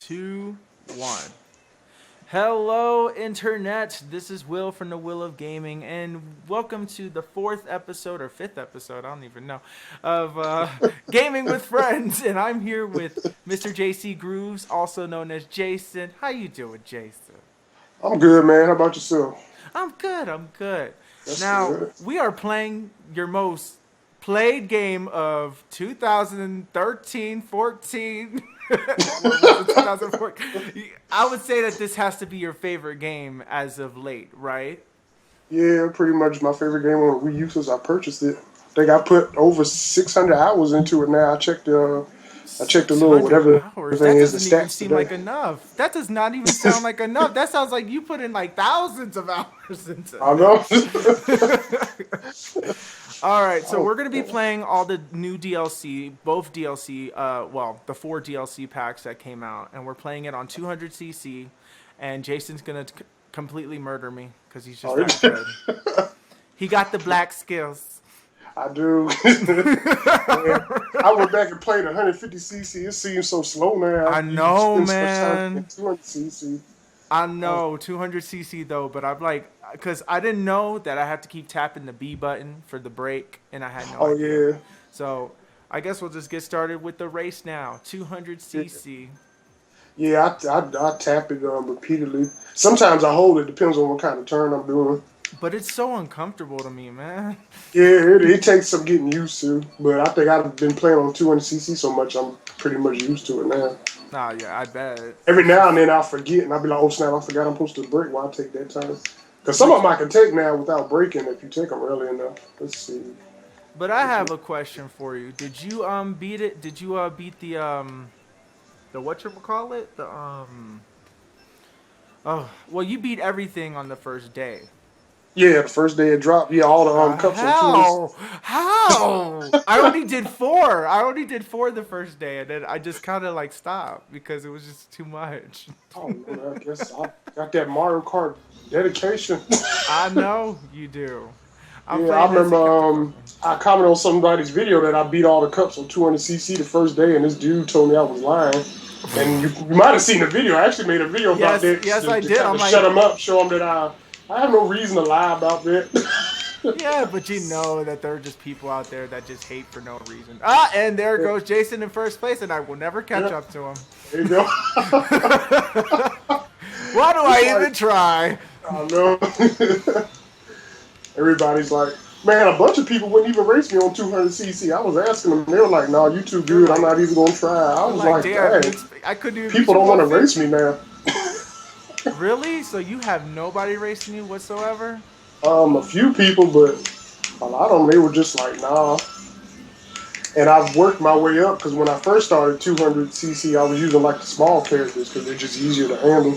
2, 1. Hello, Internet. This is Will from TheWillOfGaming, and welcome to the 4th episode, or 5th episode, I don't even know, of Gaming with Friends. And I'm here with Mr. JcGrOoVeZ, also known as Jason. How you doing, Jason? I'm good, man. How about yourself? I'm good. That's Now, good. we are playing your most played game of 2013, 14. What was it, 2014? I would say that this has to be your favorite game as of late, right? Yeah, pretty much my favorite game on Wii U since I purchased it. I think I put over 600 hours into it now. I checked the little 600 whatever hours? thing That is, the doesn't even stats seem like today. enough. That does not even sound like enough. That sounds like you put in like thousands of hours into I know. this. All right, so Oh, we're gonna be playing all the new DLC, both DLC, the 4 DLC packs that came out, and we're playing it on 200cc. And Jason's gonna completely murder me because he's just oh, that good. He got the black skills. I do. Man, I went back and played 150cc. It seems so slow now. I You know, spend so much time in man. 200cc. I Oh, know 200cc though, but I'm like, because I didn't know that I have to keep tapping the B button for the brake, and I had no oh idea. yeah. So I guess we'll just get started with the race now. 200cc. Yeah, I tap it repeatedly. Sometimes I hold it. Depends on what kind of turn I'm doing. But it's so uncomfortable to me, man. Yeah, it takes some getting used to, but I think I've been playing on 200cc so much, I'm pretty much used to it now. Nah, yeah, I bet. Every now and then I'll forget, and I'll be like, oh snap, I forgot I'm supposed to brake while I take that time. Because some of But them I can take now without braking if you take them early enough. Let's see. but I have a question for you. Did you beat it? Did you beat the whatchamacallit? The oh, well, you beat everything on the first day. Yeah, the first day it dropped, yeah, all the cups on 200. How? How? I only did 4. I only did 4 the first day, and then I just kind of like stopped because it was just too much. Oh, man, I guess I got that Mario Kart dedication. I know you do. I'm Yeah, I playing as a remember difficult. I commented on somebody's video that I beat all the cups on 200cc the first day, and this dude told me I was lying. And you might have seen the video. I actually made a video about Yes, that yes, I to did. kind I'm of like, shut him up, show him that I have no reason to lie about that. yeah, but you know that there are just people out there that just hate for no reason. Ah, and there goes Jason in first place, and I will never catch Yeah, up to him. there you go. Why do I It's even like, try? I know. Everybody's like, man, a bunch of people wouldn't even race me on 200cc. I was asking them, they were like, no, you too They're good. I'm like, not even going to try. I they're was like, like, damn, dang, I couldn't even beat people you don't want to race 150. me now. Really? So you have nobody racing you whatsoever? A few people, but a lot of them, they were just like, nah. And I've worked my way up because when I first started 200cc, I was using like the small characters because they're just easier to handle.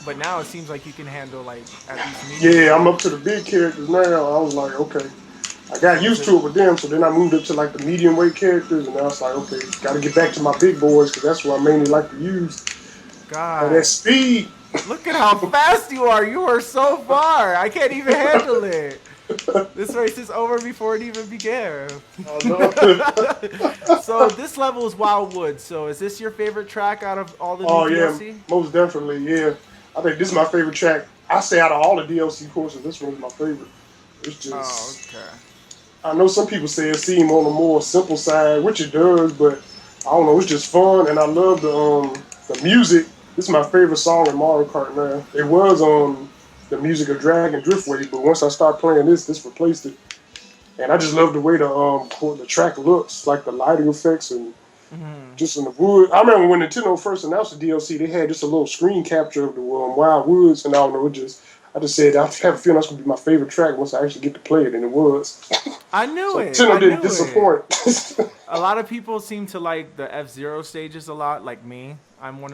But now it seems like you can handle like at least medium Yeah, I'm up weight. to the big characters now. I was like, okay. I got Is used it? to it with them, so then I moved up to like the medium weight characters, and I was like, okay, got to get back to my big boys because that's what I mainly like to use. And that God, speed. look at how fast you are. You are so far. I can't even handle it. This race is over before it even began. I know. So this level is Wildwood. So is this your favorite track out of all the new Oh yeah, DLC? most definitely. Yeah, I think this is my favorite track. I say out of all the DLC courses, this one's my favorite. It's Oh, just, okay. I know some people say it seems on the more simple side, which it does, but I don't know. It's just fun, and I love the music. This is my favorite song in Mario Kart now. It was the music of Drag and Driftway, but once I started playing this replaced it. And I just love the way the track looks, like the lighting effects and Hmm. just in the wood. I remember when Nintendo first announced the DLC, they had just a little screen capture of the Wild Woods, and I don't know, I just said I have a feeling that's gonna be my favorite track once I actually get to play it, and it was. I knew So it. Nintendo I didn't knew it. disappoint. A lot of people seem to like the F-Zero stages a lot, like me.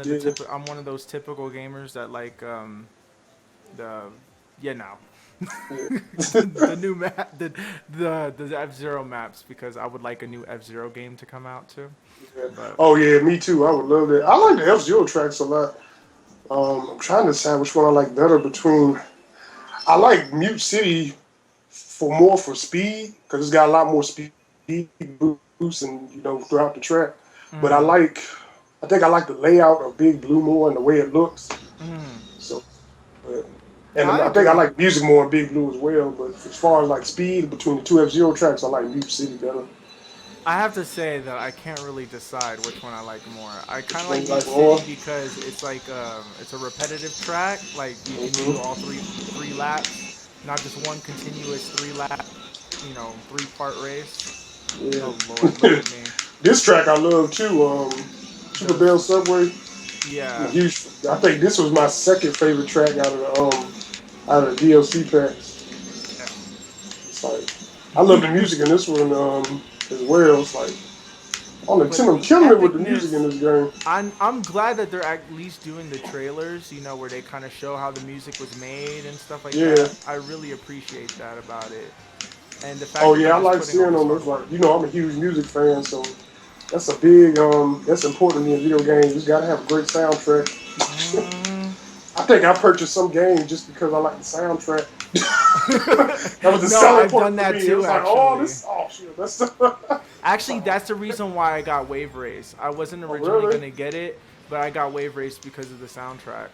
Yeah, I'm one of those typical gamers that like the you know yeah, the new map the F-Zero maps because I would like a new F-Zero game to come out too. yeah. But Oh yeah, me too. I would love that. I like the F-Zero tracks a lot. I'm trying to decide which one I like better between. I like Mute City for speed because it's got a lot more speed boost and throughout the track. But I mm, like I think I like the layout of Big Blue more and the way it looks. Mm. So, but, No, and I I think I agree. like music more in Big Blue as well. But as far as like speed between the two F-Zero tracks, I like Mute City better. I have to say that I can't really decide which one I like more. I kind Which of one like you Mute like more? City because it's like it's a repetitive track. Like you can do all Hmm. three laps, not just one continuous 3 lap, 3-part race. Yeah. Oh Lord, look at me. This track I love too. Super The Bell Subway. I'm a yeah, huge. I think this was my second favorite track out of the DLC packs. yeah. It's like I love the music in this one as well. It's like on But Nintendo the killing it with the music in epicness, this game. I'm glad that they're at least doing the trailers. Where they kind of show how the music was made and stuff like Yeah. that. I really appreciate that about it, and the fact Oh that they're yeah, I just like putting all seeing this them. hard It's like work. I'm a huge music fan, so that's a big that's important to me in video games. You gotta have a great soundtrack. Mm. I think I purchased some games just because I like the soundtrack. That was the No, selling I've point done for that me. It too, was like, oh, actually. shit, that's it's Actually, like, that's the reason why I got Wave Race. I wasn't oh originally really? gonna get it, but I got Wave Race because of the soundtrack.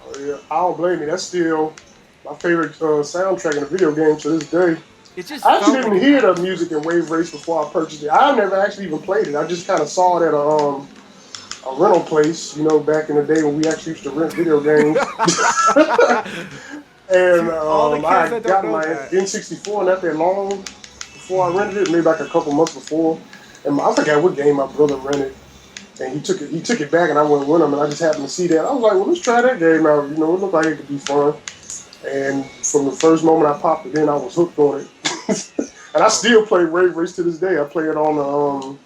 Oh yeah, I don't blame you. That's still my favorite soundtrack in a video game to this day. It just I actually felt like didn't an hear the atmosphere. music in Wave Race before I purchased it. I never actually even played it. I just kind of saw it at a rental place, back in the day when we actually used to rent video games. And To all the I kids that had don't gotten know my that. N64 not that long before I Mhm. rented it, maybe like a couple months before. And I forgot what game my brother rented. And he took it back, and I went with him, and I just happened to see that. I was like, well, let's try that game out. It looked like it could be fun. And from the first moment I popped it in, I was hooked on it. And I Oh, still play Wave Race to this day. I play it on the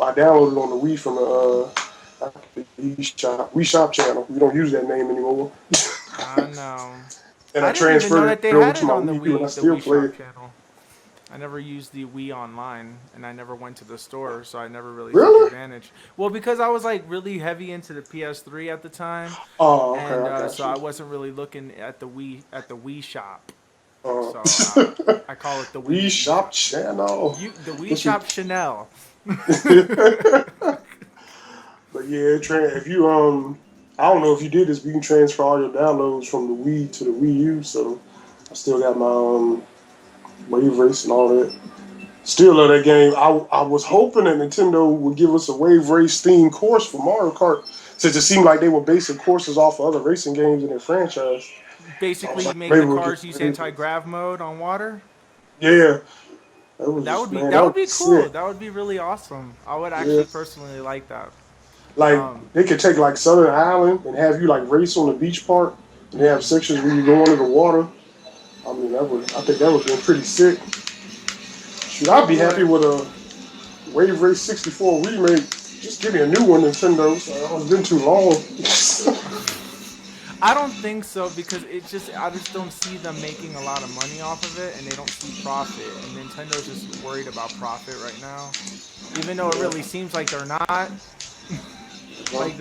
I downloaded it on the Wii from the Wii Shop channel. We don't use that name anymore. I know. And I I didn't even know transferred that it they over had to it my on Wii U, and I The still Wii play Shop it. channel. I never used the Wii online, and I never went to the store, so I never really took Really? advantage. Well, because I was like really heavy into the PS3 at the time, Oh, okay, and I got so I you. wasn't really looking at the Wii Shop. Uh, So I call it the Wii Wii Shop Shop. channel. The Wii This was, Shop Chanel. but yeah, if you I don't know if you did this, but you can transfer all your downloads from the Wii to the Wii U. So I still got my Wave Race and all that. Still love that game. I was hoping that Nintendo would give us a Wave Race themed course for Mario Kart, since it seemed like they were basing courses off of other racing games in their franchise. I was Basically, like, make maybe the we'll get cars use Wave Race. anti-grav mode on water. Yeah, that was That would just be man, that that would was be cool. sick. That would be really awesome. I would Yeah, actually personally like that. like Um, they could take like Southern Island and have you like race on the beach part, and they have mhm. sections where you go under the water. I mean, I think that would be pretty sick. Should I It be happy would. with a Wave Race 64 remake? Just give me a new one, Nintendo. So it's been too long. I don't think so because I just don't see them making a lot of money off of it, and they don't see profit. And Nintendo's just worried about profit right now, even though it Yeah. really seems like they're not. like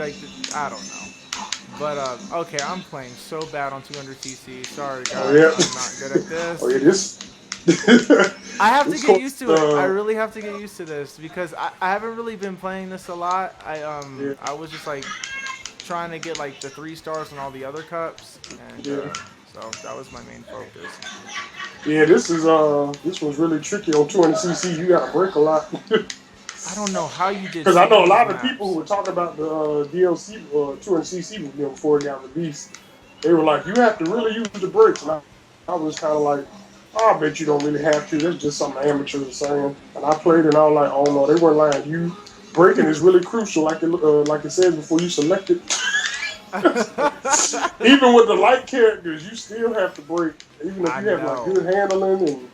I don't know. But okay, I'm playing so bad on 200cc. Sorry Oh guys, yeah. I'm not good at Oh yeah. this. This I have to this get course. used to it. I really have to get used to this because I haven't really been playing this a lot. Yeah. I was just like trying to get like the 3 stars and all the other cups, and Yeah. so that was my main focus. Yeah. This was really tricky on 200cc. You got to break a lot. I don't know how you did Because I some of know a these lot of people who maps. were talking about the DLC 200cc before it got released. They were like, you have to really use the brakes. And I was kind of like, oh, I bet you don't really have to. That's just something amateurs are saying. And I played and I was like, oh no, they weren't lying. You braking is really crucial, like it says before you select it. Even with the light characters, you still have to brake. Even if I you have like know. good handling and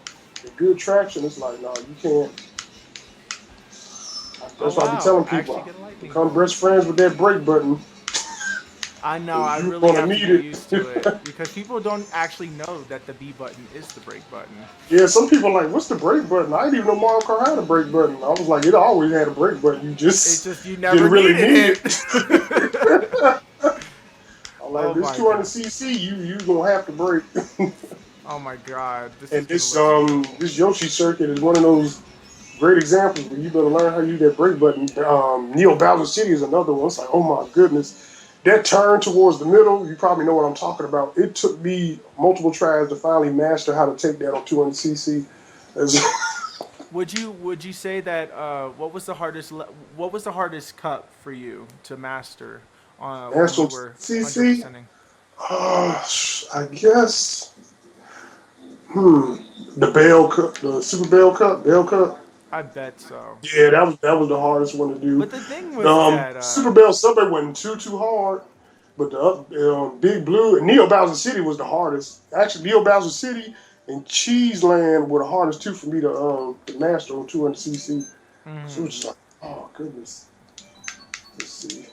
good traction, it's like, no, you can't. Oh That's why I be wow! telling I actually people, get a lightning become bolt. best friends with that brake button, I know. I because you're really gonna have to need get used to it it. because people don't actually know that the B button is the brake button. Yeah, some people are like, what's the brake button? I didn't even know Mario Kart had a brake button. I was like, it always had a brake button. You It's just just you didn't never really needed need it. it. I'm like, Oh this my god. 200cc, you gonna have to brake. Oh my god. This is And gonna look so cool. this Yoshi circuit is one of those great examples, but you better learn how to use that brake button. Neo Bowser City is another one. It's like, oh my goodness. That turn towards the middle, you probably know what I'm talking about. It took me multiple tries to finally master how to take that on 200cc. Would you say that what was the hardest cup for you to master when Master you on were CC? 100%ing? I guess, hmm, the Bell Cup, the Super Bell Cup. I bet so. Yeah, that was the hardest one to do. But the thing was that Super Bell Subway wasn't too hard, but the Big Blue and Neo Bowser City was the hardest. Actually, Neo Bowser City and Cheese Land were the hardest two for me to master on 200cc. So it was just like, oh goodness. Let's see.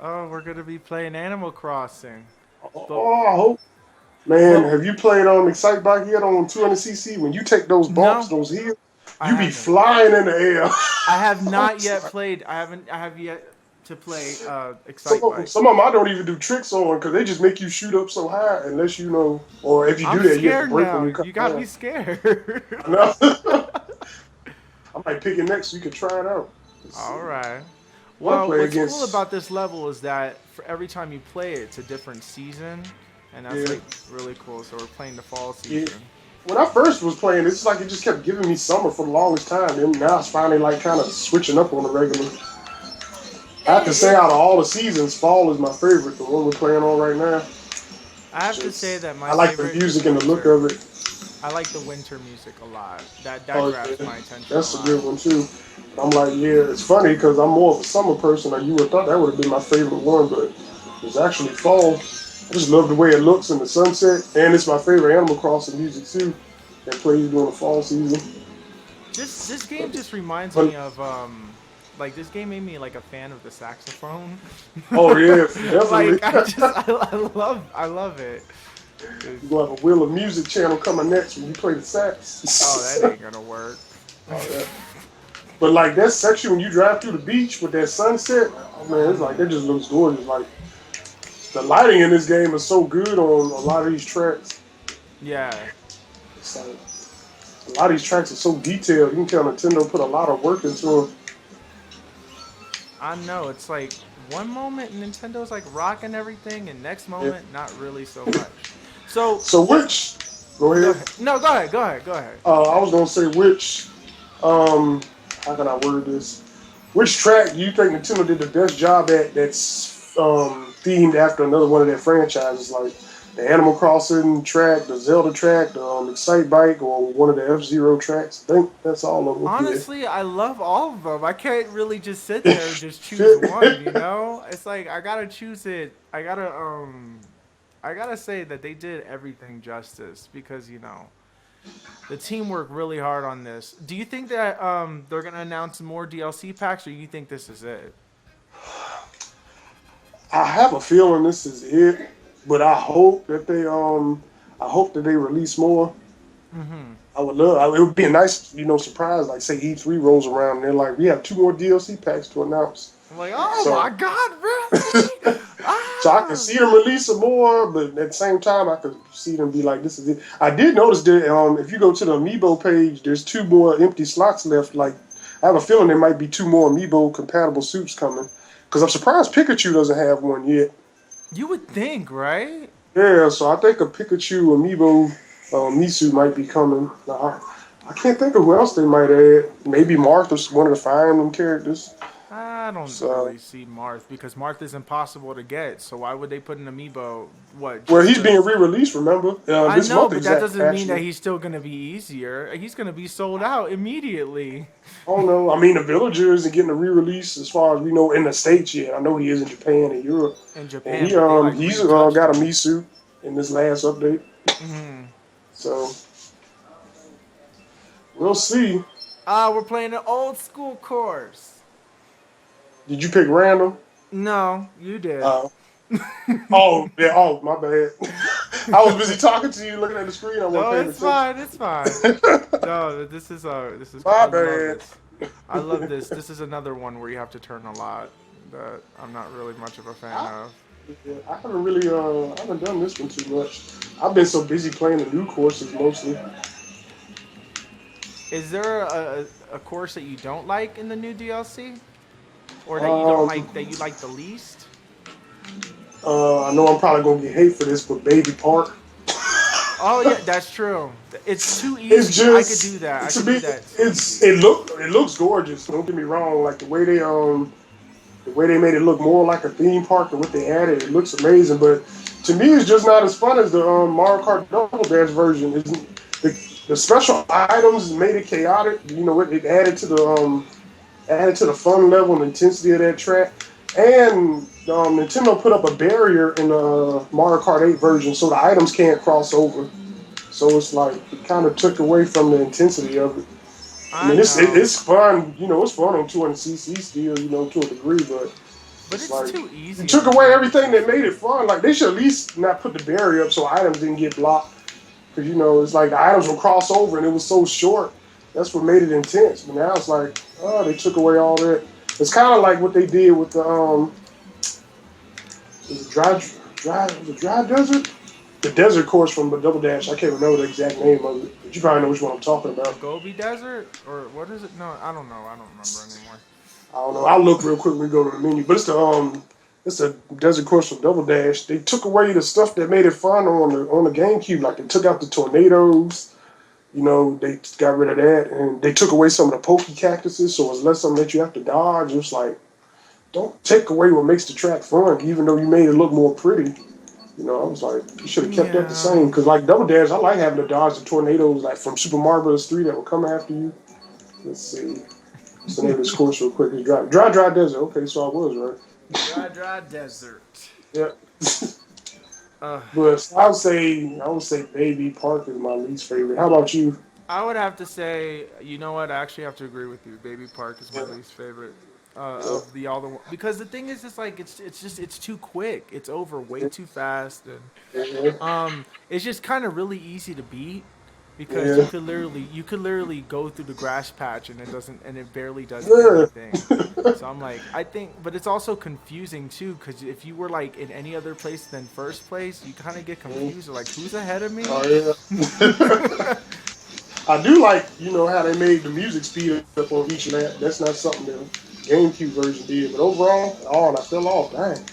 oh, we're gonna be playing Animal Crossing. But Oh, I hope. Man, well, have you played on Excite Bike yet on 200cc? When you take those bumps, no, those hills, I you be haven't. flying in the air. I have I'm not yet sorry. played. I have yet to play Some Excite of them, Bike. some of them I don't even do tricks on because they just make you shoot up so high unless you know, or if you do I'm that, you have to scared break when now. you come You got me down. scared. I know. I might pick it next so you can try it out. Let's All see. right. I want to Well, play what's cool against, about this level is that for every time you play it, it's a different season, and that's yeah, like really cool. So we're playing the fall yeah. season. When I first was playing, it's like it just kept giving me summer for the longest time. And now it's finally like kind of switching up on the regular. I have to say, It out of all the seasons, fall is my favorite. The one we're playing on right now. I have to say Just, that my I like the favorite is music and the look winter. of it. I like the winter music a lot. That Oh grabs yeah, my attention a that's a lot. good one too. I'm like, yeah, it's funny because I'm more of a summer person. Like you would have thought that would have been my favorite one, but it's actually fall. I just love the way it looks in the sunset, and it's my favorite Animal Crossing music too. That plays during the fall season. This game just reminds But me of like this game made me like a fan of the saxophone. oh yeah, Like definitely. I love it. You're gonna have a Wheel of Music channel coming next when you play the Oh, sax. that ain't gonna work. Oh, yeah. But like that section when you drive through the beach with that sunset, oh man, it's like that just looks gorgeous. Like the lighting in this game is so good on a lot of these tracks. Yeah, It's like a lot of these tracks are so detailed. You can tell Nintendo put a lot of work into them. I know. It's like one moment Nintendo's like rocking everything, and next Yeah. moment not really so much. So So which? Go go ahead. ahead. No, go ahead. Go ahead. Go ahead. I was gonna say which. Um, how can I word this? Which track do you think Nintendo did the best job at? That's themed after another one of their franchises, like the Animal Crossing track, the Zelda track, the Excite Bike, or one of the F-Zero tracks. I think that's all of them. Yeah. Honestly, I love all of them. I can't really just sit there and just choose one. You know, it's like I gotta choose it. I gotta say that they did everything justice because the team worked really hard on this. Do you think that they're gonna announce more DLC packs, or you think this is it? I have a feeling this is it, but I hope that they release more. Mm-hmm. I would love. It would be a nice, surprise. Like say E3 rolls around and they're like, we have two more DLC packs to announce. I'm like, oh So, my god, really? so I can Ah! see them release some more, but at the same time, I could see them be like, this is it. I did notice that if you go to the Amiibo page, there's two more empty slots left. Like, I have a feeling there might be two more Amiibo compatible suits coming. Because I'm surprised Pikachu doesn't have one yet. You would think, right? Yeah, so I think a Pikachu Amiibo Misu might be coming. I can't think of who else they might add. Maybe Martha's one of the Fire Emblem characters. I don't So, really see Marth because Marth is impossible to get. So why would they put an amiibo? What? well, Just he's to? being re-released. Remember, I this know, month but that exact doesn't mean that actually. he's still gonna be easier. He's gonna be sold out immediately. Oh no, I mean the Villager isn't getting a re-release as far as we know in the States yet. I know he is in Japan and Europe, In and Japan, but they like he's retouched got a him. Misu in this last update. Hmm. So we'll see. Ah, we're playing an old school course. Did you pick random? No, you did. Uh, oh yeah. Oh my bad. I was busy talking to you, looking at the screen. I wasn't No, paying it's fine. It's fine. attention. No, this is. My I love bad. this. I love this. This is another one where you have to turn a lot that I'm not really much of a fan I, of. yeah, I haven't really I haven't done this one too much. I've been so busy playing the new courses mostly. Is there a course that you don't like in the new DLC, or that you don't Um, like that you like the least? I know I'm probably gonna get hate for this, but Baby Park. Oh yeah, that's true. It's too It's easy. I could do just that. I to could me, do that too easy. it looks gorgeous. Don't get me wrong. Like the way they made it look more like a theme park and what they added, it looks amazing. But to me, it's just not as fun as the Mario Kart Double Dash version. The special items made it chaotic. You know, it added to the fun level and intensity of that track. And Nintendo put up a barrier in the Mario Kart 8 version, so the items can't cross over. So it's like it kind of took away from the intensity of it. I I mean, know, it's fun. You know, it's fun on 200cc still. You know, to a degree, but but it's it's like too you easy took on away everything that 200cc. made it fun. Like they should at least not put the barrier up so items didn't get blocked. Because you know, it's like the items would cross over and it was so short. That's what made it intense. But now it's like, oh, they took away all that. It's kind of like what they did with the was it dry desert? The desert course from the Double Dash. I can't remember the exact name of it, but you probably know which one I'm talking The about. Gobi Desert, or what is it? No, I don't know. I don't remember anymore. I don't know. I'll look real quick when we go to the menu. But it's the desert course from Double Dash. They took away the stuff that made it fun on the GameCube. Like they took out the tornadoes. You know, they got rid of that, and they took away some of the pokey cactuses, so it's less something that you have to dodge. It's like, don't take away what makes the track fun, even though you made it look more pretty. You know, I was like, you should have kept that the Yeah. same. Because like Double Dash, I like having to dodge the tornadoes, like from Super Mario Bros. 3 that will come after you. Let's see. What's the name of this course real quick? It's dry desert. Okay, so I was right. Dry desert. Yeah. Uh, But I would say Baby Park is my least favorite. How about you? I would have to say, you know what? I actually have to agree with you. Baby Park is my Yeah. least favorite Yeah. of the all the because the thing is, it's like it's too quick. It's over way too fast, and Yeah. it's just kind of really easy to beat because Yeah. you could literally go through the grass patch and it barely does Yeah. anything. So I'm like, I think, but it's also confusing too because if you were like in any other place than first place, you kind of get confused. Like, who's ahead of me? Oh yeah. I do like, you know, how they made the music speed up on each lap. That's not something the GameCube version did. But overall, oh, and I fell off. Dang.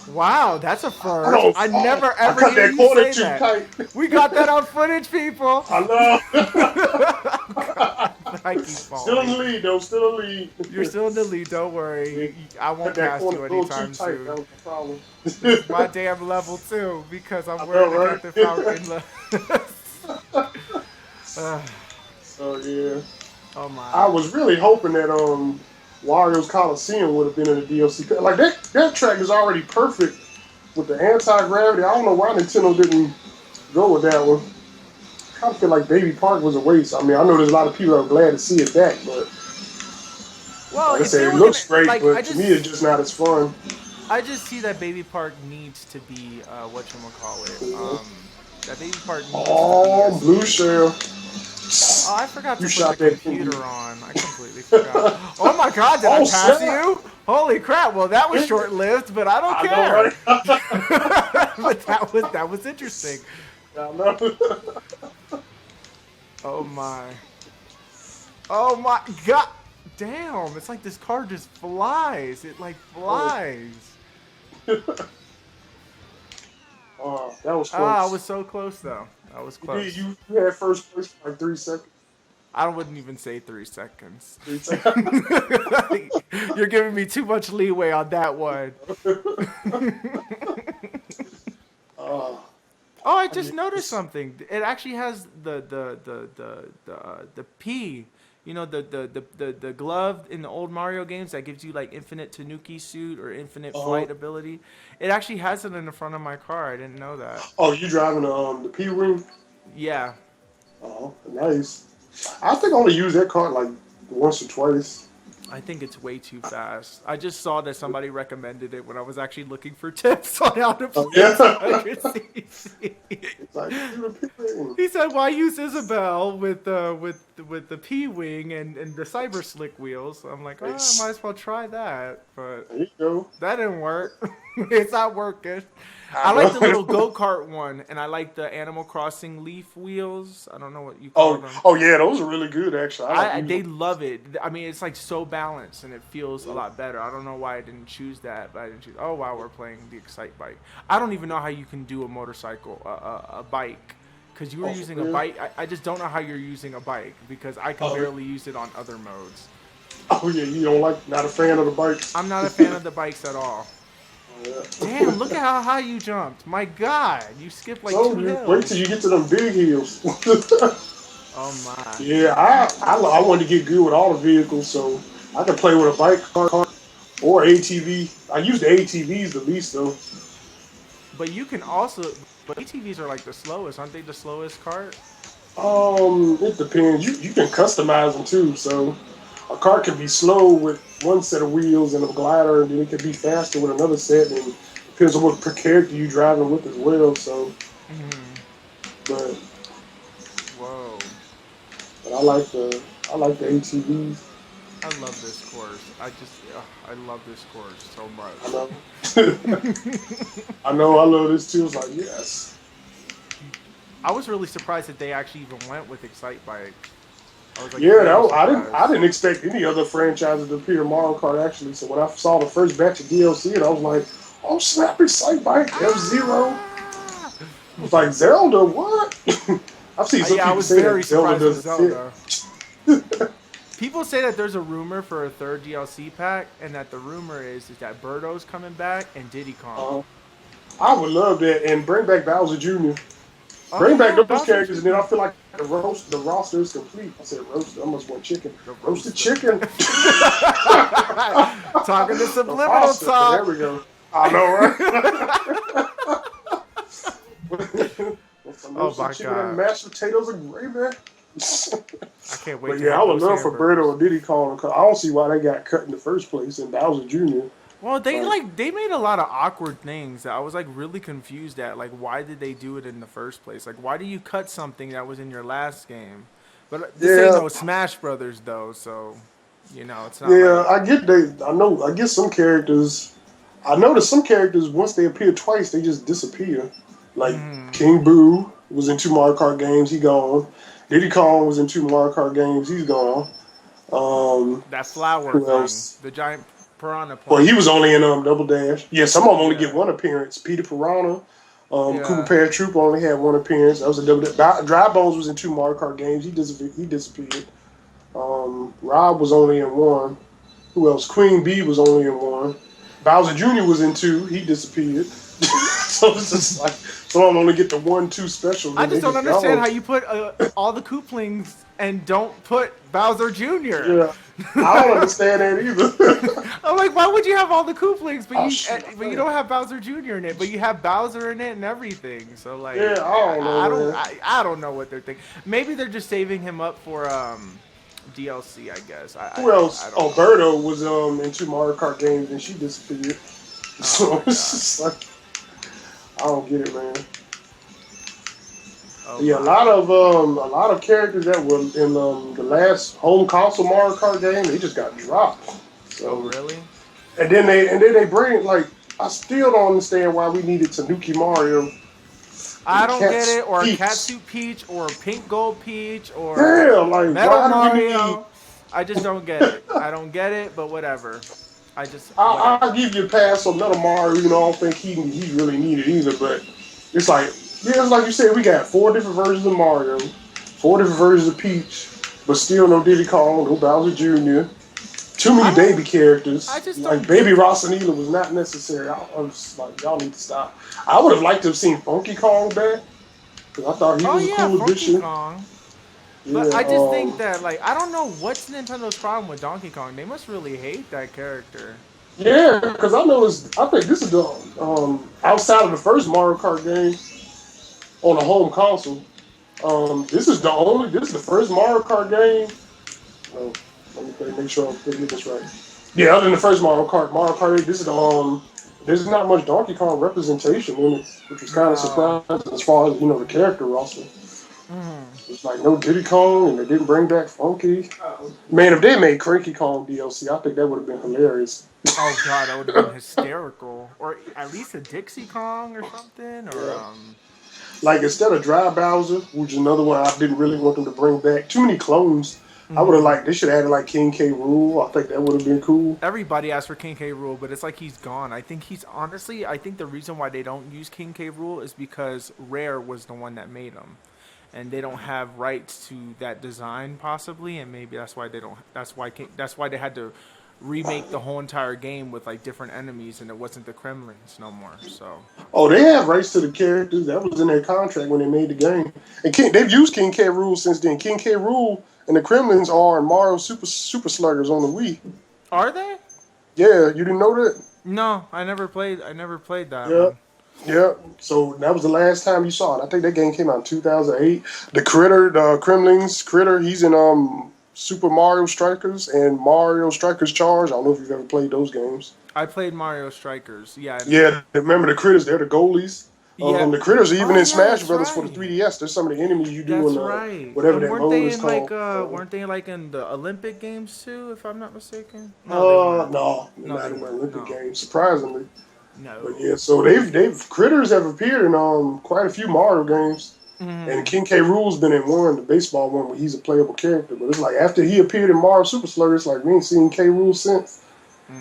Wow, that's a I first. don't I fall. never I ever cut hear that you corner say too that. tight. We got that on footage, people. I know. I keep Still in the falling. lead, though. Still in the lead. You're still in the lead. Don't worry. I Cut won't that pass corner you a little too anytime tight. soon. That was the problem. This is my damn level too because I'm I wearing know, the right? Captain Falcon. uh, So yeah, oh my. I was really hoping that Wario's Coliseum would have been in the DLC. Like that track is already perfect with the anti-gravity. I don't know why Nintendo didn't go with that one. I kind of feel like Baby Park was a waste. I mean, I know there's a lot of people that are glad to see it back, but Well, like I if they said, it were gonna looks great, like, but to me, it's just not as fun. I just see that Baby Park needs to be that Baby Park needs to be a Oh, Blue standard. Shell. Oh, I forgot You to put the shot that computer Indy. on. I completely forgot. Oh my god, did I Oh, pass snap. you? Holy crap. Well, that was short-lived, but I don't I know, care. right? But that was interesting. I know. Oh my. Oh my god. Damn, it's like this car just flies. It like flies. Oh, that was Ah, I close. was so close though. I was You did. close. You had first place for like 3 seconds. I wouldn't even say 3 seconds. 3 seconds. You're giving me too much leeway on that one. uh, Oh, I I just mean, noticed something. It actually has the P. You know the glove in the old Mario games that gives you like infinite Tanuki suit or infinite uh, flight ability. It actually has it in the front of my car. I didn't know that. oh, you driving the P ring? Yeah. Oh, nice. I think I only used that card like once or twice. I think it's way too fast. I just saw that somebody recommended it when I was actually looking for tips on how to Oh play yeah. 200cc. It's like do the P ring. He said, "Why use Isabel with the P wing and the Cyber Slick wheels. I'm like, oh, I Nice. might as well try that, but There you go. that didn't work. It's not working. I I like the little know. go kart one, and I like the Animal Crossing Leaf wheels. I don't know what you call Oh, them. oh yeah, those are really good actually. I like They using. love it. I mean, it's like so balanced and it feels a lot better. I don't know why I didn't choose that, but I didn't choose. Oh wow, we're playing the Excite bike. I don't even know how you can do a motorcycle, a bike, because you were Oh, using for a real? bike. I just don't know how you're using a bike because I can Oh, barely use it on other modes. oh yeah, you don't like, not a fan of the bikes. I'm not a fan of the bikes at all. Yeah. Damn, look at how high you jumped. My God, you skipped like So 2 you wait till hills. you get to them big hills. Oh my. Yeah, I wanted to get good with all the vehicles, so I could play with a bike, car, or ATV. I use the ATVs the least though. But you can also, but ATVs are like the slowest, aren't they? The slowest cart. It depends. You can customize them too. So a car can be slow with one set of wheels and a glider, and then it can be faster with another set. And depends on what character you driving with as well. So, Hmm. but Whoa. but I like the ATVs. I love this course. I love this course so I much. know. I know. I love this too. It's like yes. I was really surprised that they actually even went with Excite Bike. I was like Yeah, very I surprised. didn't expect any other franchises to appear in Mario Kart actually. So when I saw the first batch of DLC, and I was like, "Oh snap! Excite Bike, F Zero." Ah! I was like, "Zelda, what?" I've seen some Yeah, I people was say very that Zelda surprised with doesn't fit. Zelda. People say that there's a rumor for a third DLC pack, and that the rumor is that Birdo's coming back and Diddy Kong. Uh, I would love that, and bring back Bowser Jr. Oh Bring back yeah, those Bowser characters, and then I Jr. feel like the roster is complete. I said roast. I must want chicken. The Roasted roaster. chicken. Talking to The subliminal roster. There talk. we go. I know, right? With some Oh roasted my chicken and god. mashed potatoes and gravy. I can't wait But to yeah, I have would those love for Birdo hamburgers. or Diddy Kong. I don't see why they got cut in the first place. And Bowser Jr. Well, Like, they made a lot of awkward things that I was like really confused at. Like, why did they do it in the first place? Like, why do you cut something that was in your last game? But this ain't yeah, no Smash Brothers though, so it's not yeah, like. I get they. I know. I get some characters. I noticed some characters once they appear twice, they just disappear. Like Hmm. King Boo was in two Mario Kart games, he gone. Diddy Kong was in two Mario Kart games, he's gone. Um, That flower who thing, else? the giant piranha Well, he plant. was only in Double Dash. Yeah, some of them only get Yeah, one appearance. Peter Piranha, Cooper yeah. Paratrooper only had one appearance. That was a Double Dash. Dry Bones was in two Mario Kart games. He disappeared. He disappeared. Rob was only in one. Who else? Queen Bee was only in one. Bowser Jr. was in two. He disappeared. So it's just like some of them only get the 1-2 specials I and they just don't just understand gone. how you put all the Kooplings and don't put Bowser Jr. Yeah, I don't understand that either. I'm like, why would you have all the Kooplings, Oh shit! but you don't have Bowser Jr. in it, but you have Bowser in it and everything. So Yeah, like, I don't know, man. I don't know what they're thinking. Maybe they're just saving him up for DLC, I guess. Who I else? don't Oh, know. Birdo was in two Mario Kart games and she disappeared. Oh So my it's god. just like I don't get it, man. Oh Yeah, my. a lot of characters that were in the last home console Mario Kart game, they just got dropped. Oh So really? and then they bring like I still don't understand why we needed Tanuki Mario I and don't get Cats it, or Peach. Catsuit Peach, or Pink Gold Peach, or Yeah, like Metal why do we need? Mario. I just don't get it. I don't get it, but whatever. Whatever. I'll give you a pass on Metal Mario. You know, I don't think he's really needed either. But it's like yeah, it's like you said, we got four different versions of Mario, four different versions of Peach, but still no Diddy Kong, no Bowser Jr. Too I many don't. baby I characters. just Like don't Baby get. Rosalina was not necessary. I'm just like y'all need to stop. I would have liked to have seen Funky Kong back because I thought he Oh was a yeah, cool Funky addition. Kong. But Yeah, I just think that like I don't know what's Nintendo's problem with Donkey Kong. They must really hate that character. yeah, because I know it's. I think this is the outside of the first Mario Kart game on a home console. This is the first Mario Kart game. Oh, let me make sure I'm getting this right. Yeah, other than the first Mario Kart 8, this is there's not much Donkey Kong representation in it, which was kind of No. surprising as far as the character roster. It's like no Diddy Kong, and they didn't bring back Funky. Man, if they made Cranky Kong DLC, I think that would have been hilarious. Oh god, that would have been hysterical. Or at least a Dixie Kong or something. Or Yeah. Like instead of Dry Bowser, which is another one I didn't really want them to bring back. Too many clones. I would have liked. They should have added like King K. Rool. I think that would have been cool. everybody asked for King K. Rool, but it's like he's gone. I think he's honestly. I think the reason why they don't use King K. Rool is because Rare was the one that made him, and they don't have rights to that design possibly, and maybe that's why they don't. That's why they had to remake the whole entire game with like different enemies, and it wasn't the Kremlins no more. So. Oh, they have rights to the characters. That was in their contract when they made the game. And they've used King K. Rool since then. King K. Rool and the Kremlins are in Mario Super Sluggers on the Wii. Are they? Yeah, you didn't know that? No, I never played that Yeah. one. Yeah, so that was the last time you saw it. I think that game came out in 2008. The Kremlins Critter, he's in Super Mario Strikers and Mario Strikers Charge. I don't know if you've ever played those games. I played Mario Strikers. Yeah. Yeah, remember the Critters? They're the goalies. Yeah. The Critters are even in Smash that's Brothers for the right. 3DS. There's some of the enemies you do That's in the, right. whatever And that weren't mode they is in called. weren't they like in the Olympic games too, if I'm not mistaken? No, No, not they in the weren't. Olympic No. games, surprisingly. No. But yeah, so they've Critters have appeared in quite a few Mario games. And King K. Rool's been in one, the baseball one, where he's a playable character. But it's like after he appeared in Mario Super Slugger, it's like we ain't seen K. Rool since. So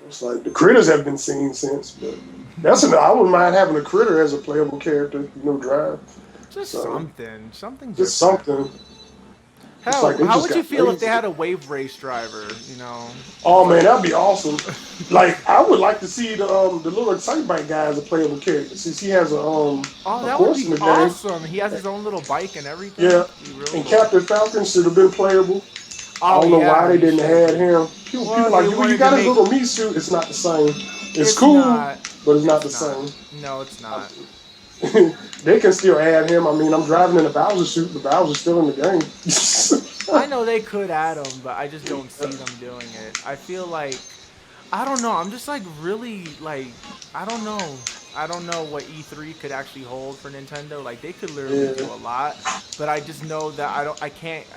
it's like the Critters have been seen since. But I wouldn't mind having a Critter as a playable character, Drive. Just So, something. Just different. something. Hell, like they how just would you got feel if lazy. they had a wave race driver? Oh man, that'd be awesome. Like I would like to see the little Excitebike guy as a playable character. Since he has Oh, a that would horse in be the game. awesome. He has his own little bike and everything. Yeah. Be real And cool. Captain Falcon should have been playable. I don't know why they he didn't should. have him. People Well, like they when wanted you got to his make- little meat suit, it's not the same. It's It's cool, not. but it's not the It's not. same. No, it's not. They can still add him. I mean, I'm driving in a Bowser suit, but Bowser's still in the game. I know they could add him, but I just don't see them doing it. I feel like, I don't know. I'm just like really like, I don't know. I don't know what E3 could actually hold for Nintendo. Like they could literally do a lot, but I just know that I can't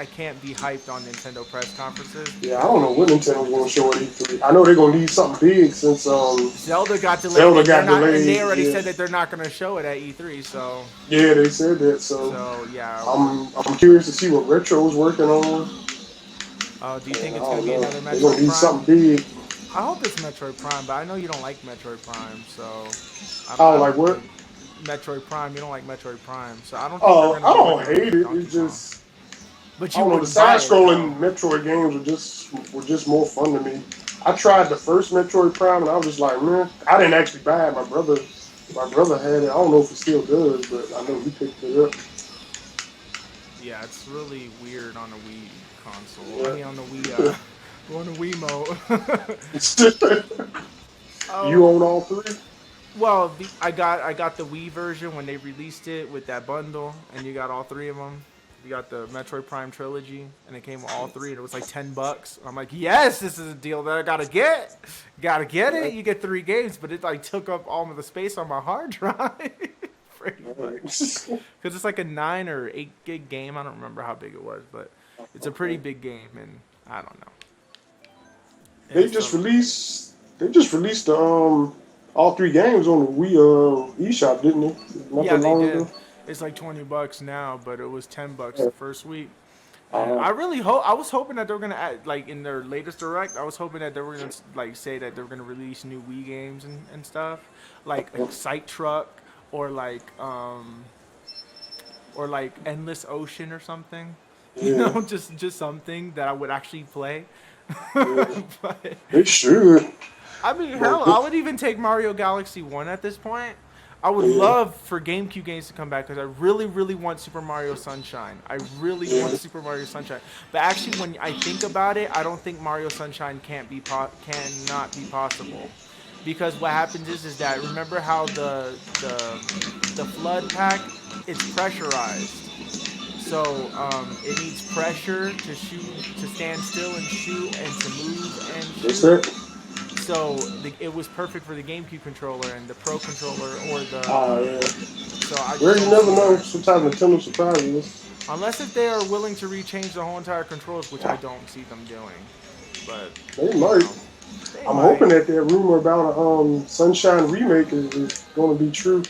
be hyped on Nintendo press conferences. Yeah, I don't know what Nintendo's going to show at E3. I know they're going to need something big since Zelda got delayed. Zelda got and delayed, they already yeah. said that they're not going to show it at E3. So yeah, they said that. So yeah. I'm curious to see what Retro's working on. Do you think I it's going to don't be know. another They're Metroid going to need Prime? something big. I hope it's Metroid Prime, but I know you don't like Metroid Prime, so. Oh, like what? Metroid Prime. You don't like Metroid Prime, so I don't. Think Oh, they're gonna I do don't like hate it. Donkey It's Kong. just But I you don't know. The would buy it, side-scrolling Metroid games were just more fun to me. I tried the first Metroid Prime, and I was just like, man, I didn't actually buy it. My brother had it. I don't know if he still does, but I know he picked it up. Yeah, it's really weird on the Wii console. Yeah. I mean, on the Wii, on the Wiimote. You own all three? Well, I got the Wii version when they released it with that bundle, and you got all three of them. You got the Metroid Prime trilogy, and it came with all three, and it was like $10. And I'm like, yes, this is a deal that I gotta get. Gotta get it. You get 3 games, but it like took up all of the space on my hard drive. Pretty much. Because it's like a 9 or 8 gig game. I don't remember how big it was, but it's a pretty big game, and I don't know. They just released the all 3 games on the Wii eShop, didn't they? Yeah, they long did. ago? It's like $20 now, but it was $10 the first week. I really I was hoping that they were gonna add, like in their latest direct. I was hoping that they were gonna like say that they were gonna release new Wii games and stuff, like Excite Truck or like Endless Ocean or something. Yeah. You know, just something that I would actually play. Yeah. But They should. I mean, hell, I would even take Mario Galaxy 1 at this point. I would love for GameCube games to come back because I really, really want Super Mario Sunshine. I really want Super Mario Sunshine. But actually, when I think about it, I don't think Mario Sunshine cannot be possible. Because what happens is that remember how the flood pack is pressurized. So it needs pressure to shoot, to stand still and shoot, and to move and shoot. That's it. So it was perfect for the GameCube controller and the Pro controller or the. Yeah. So I just Well, you don't never see know. why. Sometimes Nintendo surprises us. Unless if they are willing to rechange the whole entire controls, which I don't see them doing. But They you might. know, they I'm might. hoping that rumor about a Sunshine remake is going to be true.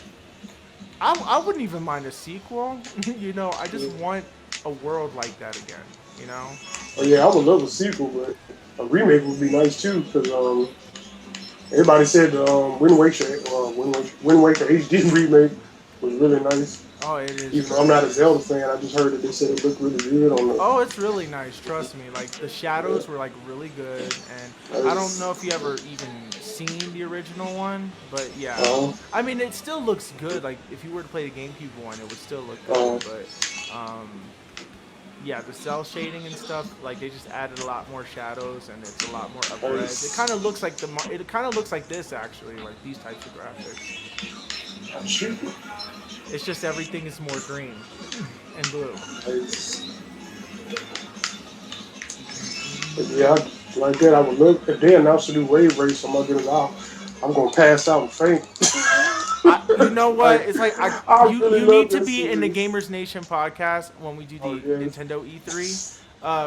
I wouldn't even mind a sequel. You know, I just Yeah. want a world like that again. You know. Oh yeah, I would love a sequel, but a remake would be nice too. Because everybody said the Wind Waker HD remake was really nice. Oh, it is Even though I'm really not a nice. Zelda fan, I just heard that they said it looked really good on the. Oh, it's really nice. Trust me. Like the Yeah, shadows were like really good, and I don't know nice. if you ever even seen the original one, but yeah. Uh, I mean, it still looks good. Like if you were to play the GameCube one, it would still look good. uh, But yeah, the cell shading and stuff, like they just added a lot more shadows, and it's a lot more upres. It nice. kind of looks like it kind of looks like this actually, like these types of graphics. Shoot. It's just everything is more green and blue. Nice. But yeah, like that, I would look. If they announced a new wave race, I'm gonna pass out and faint. You know what? Like, It's like I you really you love need to that be in the series. Gamers Nation podcast when we do Oh the yes. Nintendo E3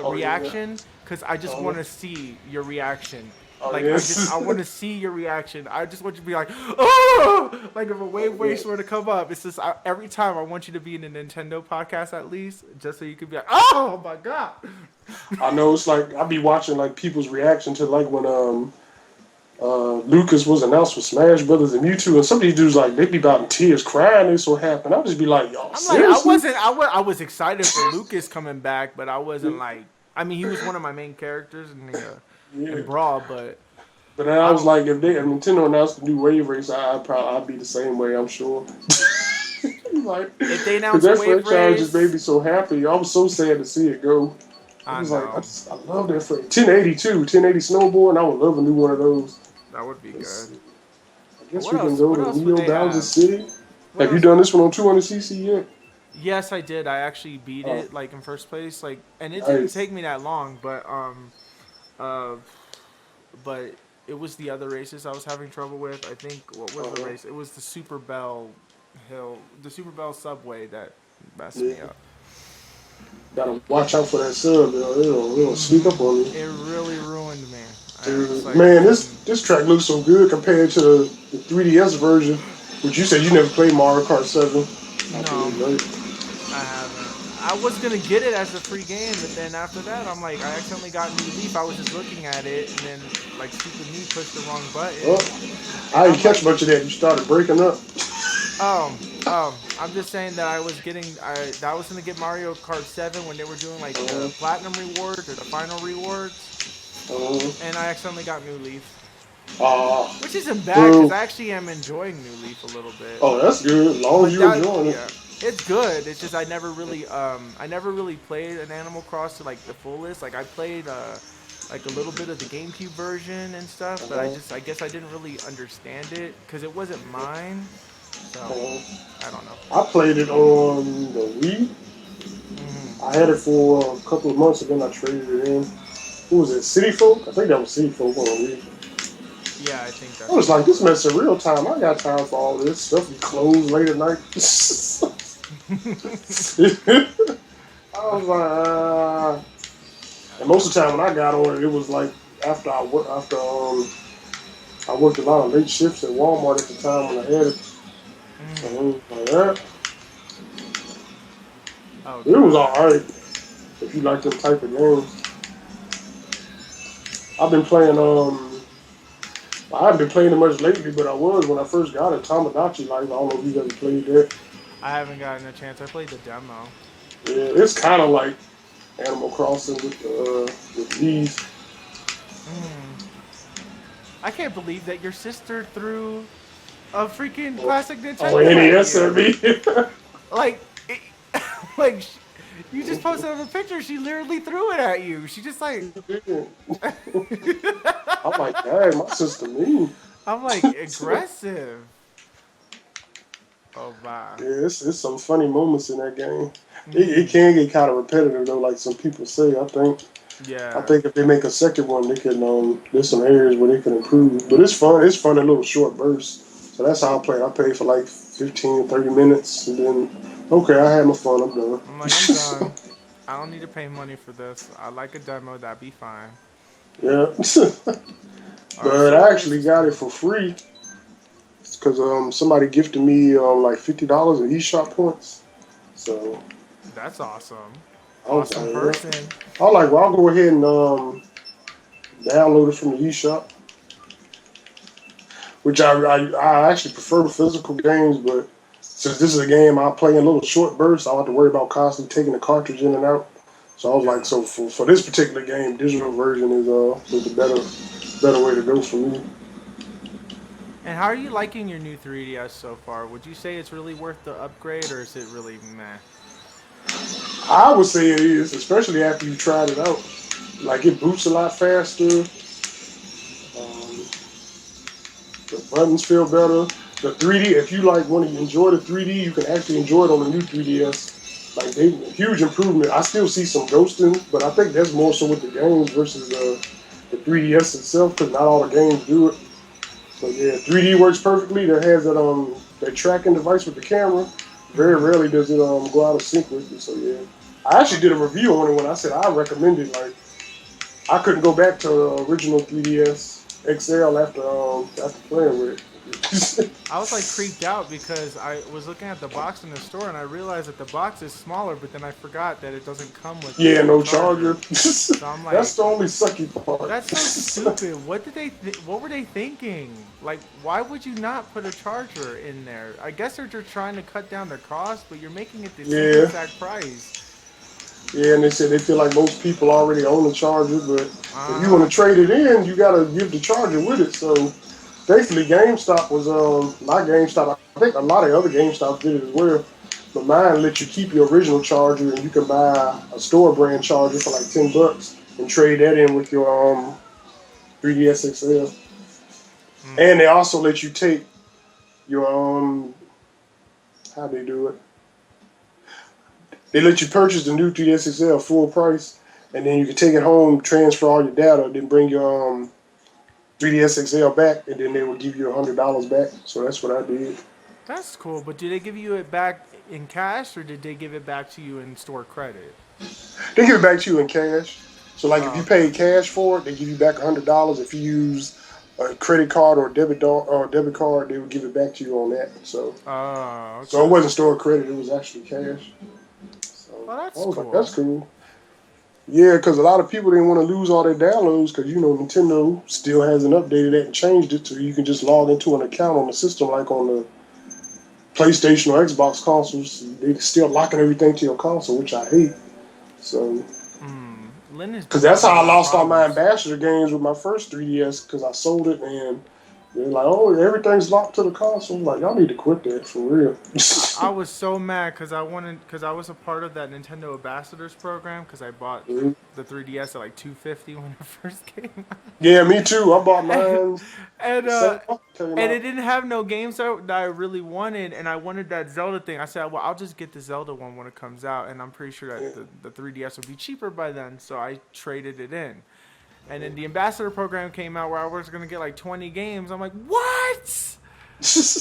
Oh yeah. reaction, because I just Oh, want to see your reaction. oh Like yes. I want to see your reaction. I just want you to be like, oh, like if a wave Yeah. race were to come up. It's just every time I want you to be in the Nintendo podcast at least, just so you could be like, oh my god. I know it's like I be watching like people's reaction to like when Lucas was announced with Smash Brothers and Mewtwo, and some of these dudes like they be about in tears crying. They so happy. And I'll just be like, y'all I'm like, I seriously? wasn't. I was excited for Lucas coming back, but I wasn't like. I mean, he was one of my main characters Yeah. in Brawl, but But then I I was don't. like, if Nintendo announced a new wave race, I'd be the same way. I'm sure. Like, If they because announce a that wave franchise just made race, me so happy. I was so sad to see it go. I I was like, know I love that franchise. 1080 snowboard, and I would love a new one of those. that would be Let's good. see. I But guess we can go What to else would Rio they Bowser have? City. What Have you else? done this one on 200cc yet? Yes, I did. I actually beat Oh, it like in first place, like, and it didn't nice. take me that long, uh, but it was the other races I was having trouble with. I think what was the Uh-huh. race? It was the Super Bell Hill, the Super Bell Subway that messed me Yeah. up. Gotta watch out for that sub, yo. It'll sneak up on you. It really ruined me. It's Dude, like, man, this track looks so good compared to the 3DS version. Which you said you never played Mario Kart 7. I no, believe, right? I haven't. I was gonna get it as a free game, but then after that, I'm like, I accidentally got New Leaf. I was just looking at it, and then like stupid me pushed the wrong button, Well, and I didn't I'm like, catch much of that. You started breaking up. I'm just saying that I was gonna get Mario Kart 7 when they were doing like Uh, the platinum rewards or the final rewards, uh, and I accidentally got New Leaf, uh, which isn't bad because bro. I actually am enjoying New Leaf a little bit. Oh, that's good. As long as But you that, enjoying it. yeah, it's good. It's just I never really played an Animal Cross to like the fullest. Like I played like a little bit of the GameCube version and stuff, but Uh, I guess I didn't really understand it because it wasn't mine. So uh, I don't know. I played it on the Wii. Hmm. I had it for a couple of months and then I traded it in. Who was it? City Folk? I think that was City Folk on the Wii. Yeah, I think I that's was what like, it this mess in real time. I got time for all this stuff. You close late at night. I was like, and most of the time when I got on it, it was like after I worked a lot of late shifts at Walmart at the time when I had it. So Mm. it was like that. Oh It was god. alright if you like them type of games. I've been playing I haven't been playing it much lately, but I was when I first got it. Tamagotchi Life. I don't know if you ever played that. I haven't gotten a chance. I played the demo. Yeah, it's kind of like Animal Crossing with bees. Mm. I can't believe that your sister threw a freaking Oh, classic oh, Nintendo at NES at you. me. Like, it, like you just posted up a picture. She literally threw it at you. She just like, I'm like, dang, my sister mean. I'm like aggressive. Oh my. Yeah, it's some funny moments in that game. It Mm. can get kind of repetitive though, like some people say. I think I Yeah. think if they make a second one, they can there's some areas where they can improve. But it's fun. It's fun in little short bursts. So that's how I play. I play for like 15, 30 minutes, and then okay, I had my fun. I'm done. I'm like, I'm done. I don't need to pay money for this. I like a demo. That'd be fine. Yeah. All right. But So I what is actually this got it game? for free because somebody gifted me like $50 in eShop points. So That's awesome. I was Awesome like, yeah. person. I was like, well, I'll go ahead and download it from the eShop, which I actually prefer physical games, but since this is a game I play in little short bursts, I don't have to worry about constantly taking the cartridge in and out. So I was like, Yeah. so for this particular game, digital version is the better way to go for me. And how are you liking your new 3DS so far? Would you say it's really worth the upgrade, or is it really meh? I would say it is, especially after you tried it out. Like it boots a lot faster. The buttons feel better. The 3D, if you like want to enjoy the 3D, you can actually enjoy it on the new 3DS. Like they huge improvement. I still see some ghosting, but I think that's more so with the games versus the 3DS itself, because not all the games do it. So yeah, 3D works perfectly. That has that tracking device with the camera. Very Mm-hmm. rarely does it go out of sync with it. So yeah, I actually did a review on it when I said I recommend it. Like I couldn't go back to original 3DS XL after playing with it. I was like creeped out because I was looking at the box in the store and I realized that the box is smaller, but then I forgot that it doesn't come with Yeah, the no charger. charger. So I'm like, That's the only sucky part. that's so stupid. What did what were they thinking? Like, why would you not put a charger in there? I guess they're just trying to cut down the cost, but you're making it the same Yeah, exact price. yeah, and they said they feel like most people already own the charger, but if Uh you want huh. to trade it in, you gotta give the charger with it. So basically, GameStop was my GameStop. I think a lot of other GameStops did it as well. But mine let you keep your original charger, and you can buy a store brand charger for like $10 and trade that in with your 3DS XL. And they also let you take your how they do it? They let you purchase the new 3DS XL full price, and then you can take it home, transfer all your data, then bring your 3DS XL back, and then they will give you $100 back. So that's what I did. That's cool. But did they give you it back in cash or did they give it back to you in store credit? They give it back to you in cash. So like if Oh, you okay. paid cash for it, they give you back $100. If you use a credit card or a debit card, they will give it back to you on that. So Oh, so it okay. wasn't store credit; it was actually cash. So Well, I that's was like, cool. that's cool. Yeah, because a lot of people didn't want to lose all their downloads because Nintendo still hasn't updated that and changed it to you can just log into an account on the system like on the PlayStation or Xbox consoles. They still locking everything to your console, which I hate. So Lynn has because been that's having how a I lot of lost all my problems. ambassador games with my first 3DS because I sold it and they're like, oh, everything's locked to the console. I'm like, y'all need to quit that for real. I was so mad because I was a part of that Nintendo Ambassadors program because I bought Mhm. the 3DS at like 250 when it first came Yeah, me too. I bought out. mine and the uh same month it came and it out. didn't have no games that I really wanted, and I wanted that Zelda thing. I said, well, I'll just get the Zelda one when it comes out, and I'm pretty sure that Yeah. the 3DS will be cheaper by then, so I traded it in. And then the ambassador program came out where I was gonna get like 20 games. I'm like, what?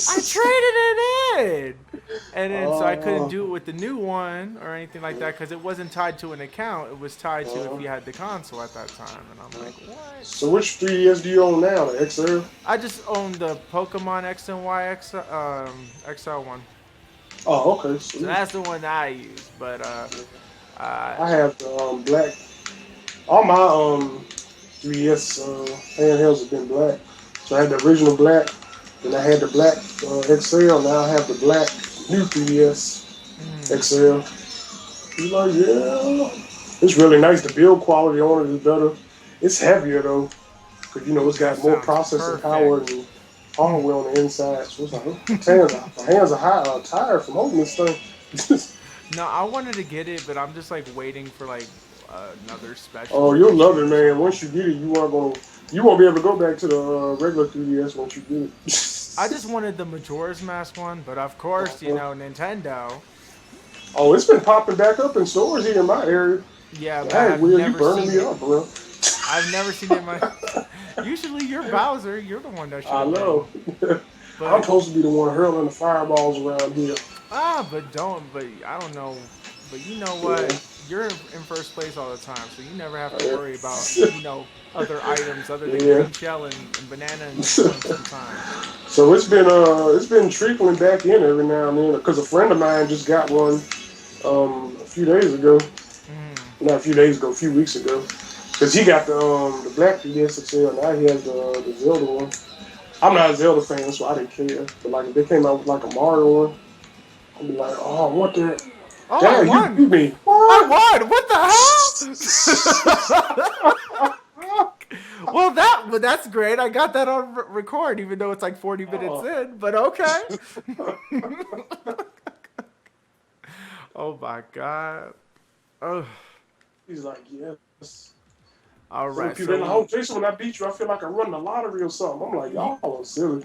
I traded it in, and then so I couldn't uh, do it with the new one or anything like that because it wasn't tied to an account. It was tied to if uh, you had the console at that time, and I'm like, what? so which 3DS do you own now? The XL? I just owned the Pokemon X and Y XL one, Oh, okay, so sweet. that's the one that I use. But uh, I have the black. All my 3DS handhelds have been black. So I had the original black, then I had the black XL. Now I have the black new 3DS mm, XL. He's like, yeah, it's really nice. The build quality on it is better. It's heavier though, because it's that got more sounds processing power perfect. and hardware on the inside. So it's like, oh, my hands are tired from holding this thing. No, I wanted to get it, but I'm just like waiting for like another special Oh, you'll love edition it, or man. something. Once you get it, you won't be able to go back to the regular 3DS once you get I just it. wanted the Majora's Mask one, but of course, Uh, Nintendo. oh, it's been popping back up in stores here in my area. Yeah, but Hey, I've Will, you never burning seen me it. up, bro. I've never seen it in my. Usually, you're Bowser. You're the one that should I have been. know. I'm But supposed to be the one hurling the fireballs around here. but don't. But I don't know. But you know Yeah. what? You're in first place all the time, so you never have to Yeah. worry about other items other than Yeah. green shell and banana and spoon sometimes. So it's been trickling back in every now and then because a friend of mine just got one a few days ago. Mm. Not a few days ago, a few weeks ago. Because he got the black PS XL, now he has the Zelda one. I'm not a Zelda fan, so I didn't care. But like if they came out with like a Mario one, I'd be like, oh, I want that. Oh, I Damn, you won! beat me. I What? won! What the hell? Well, that's great. I got that on record, even though it's like 40 minutes Oh. in. But okay. Oh my god. Oh, He's like, yes. all Some right. people in the So whole Jason, when I beat you, I feel like I run the lottery or something. I'm like, y'all are silly.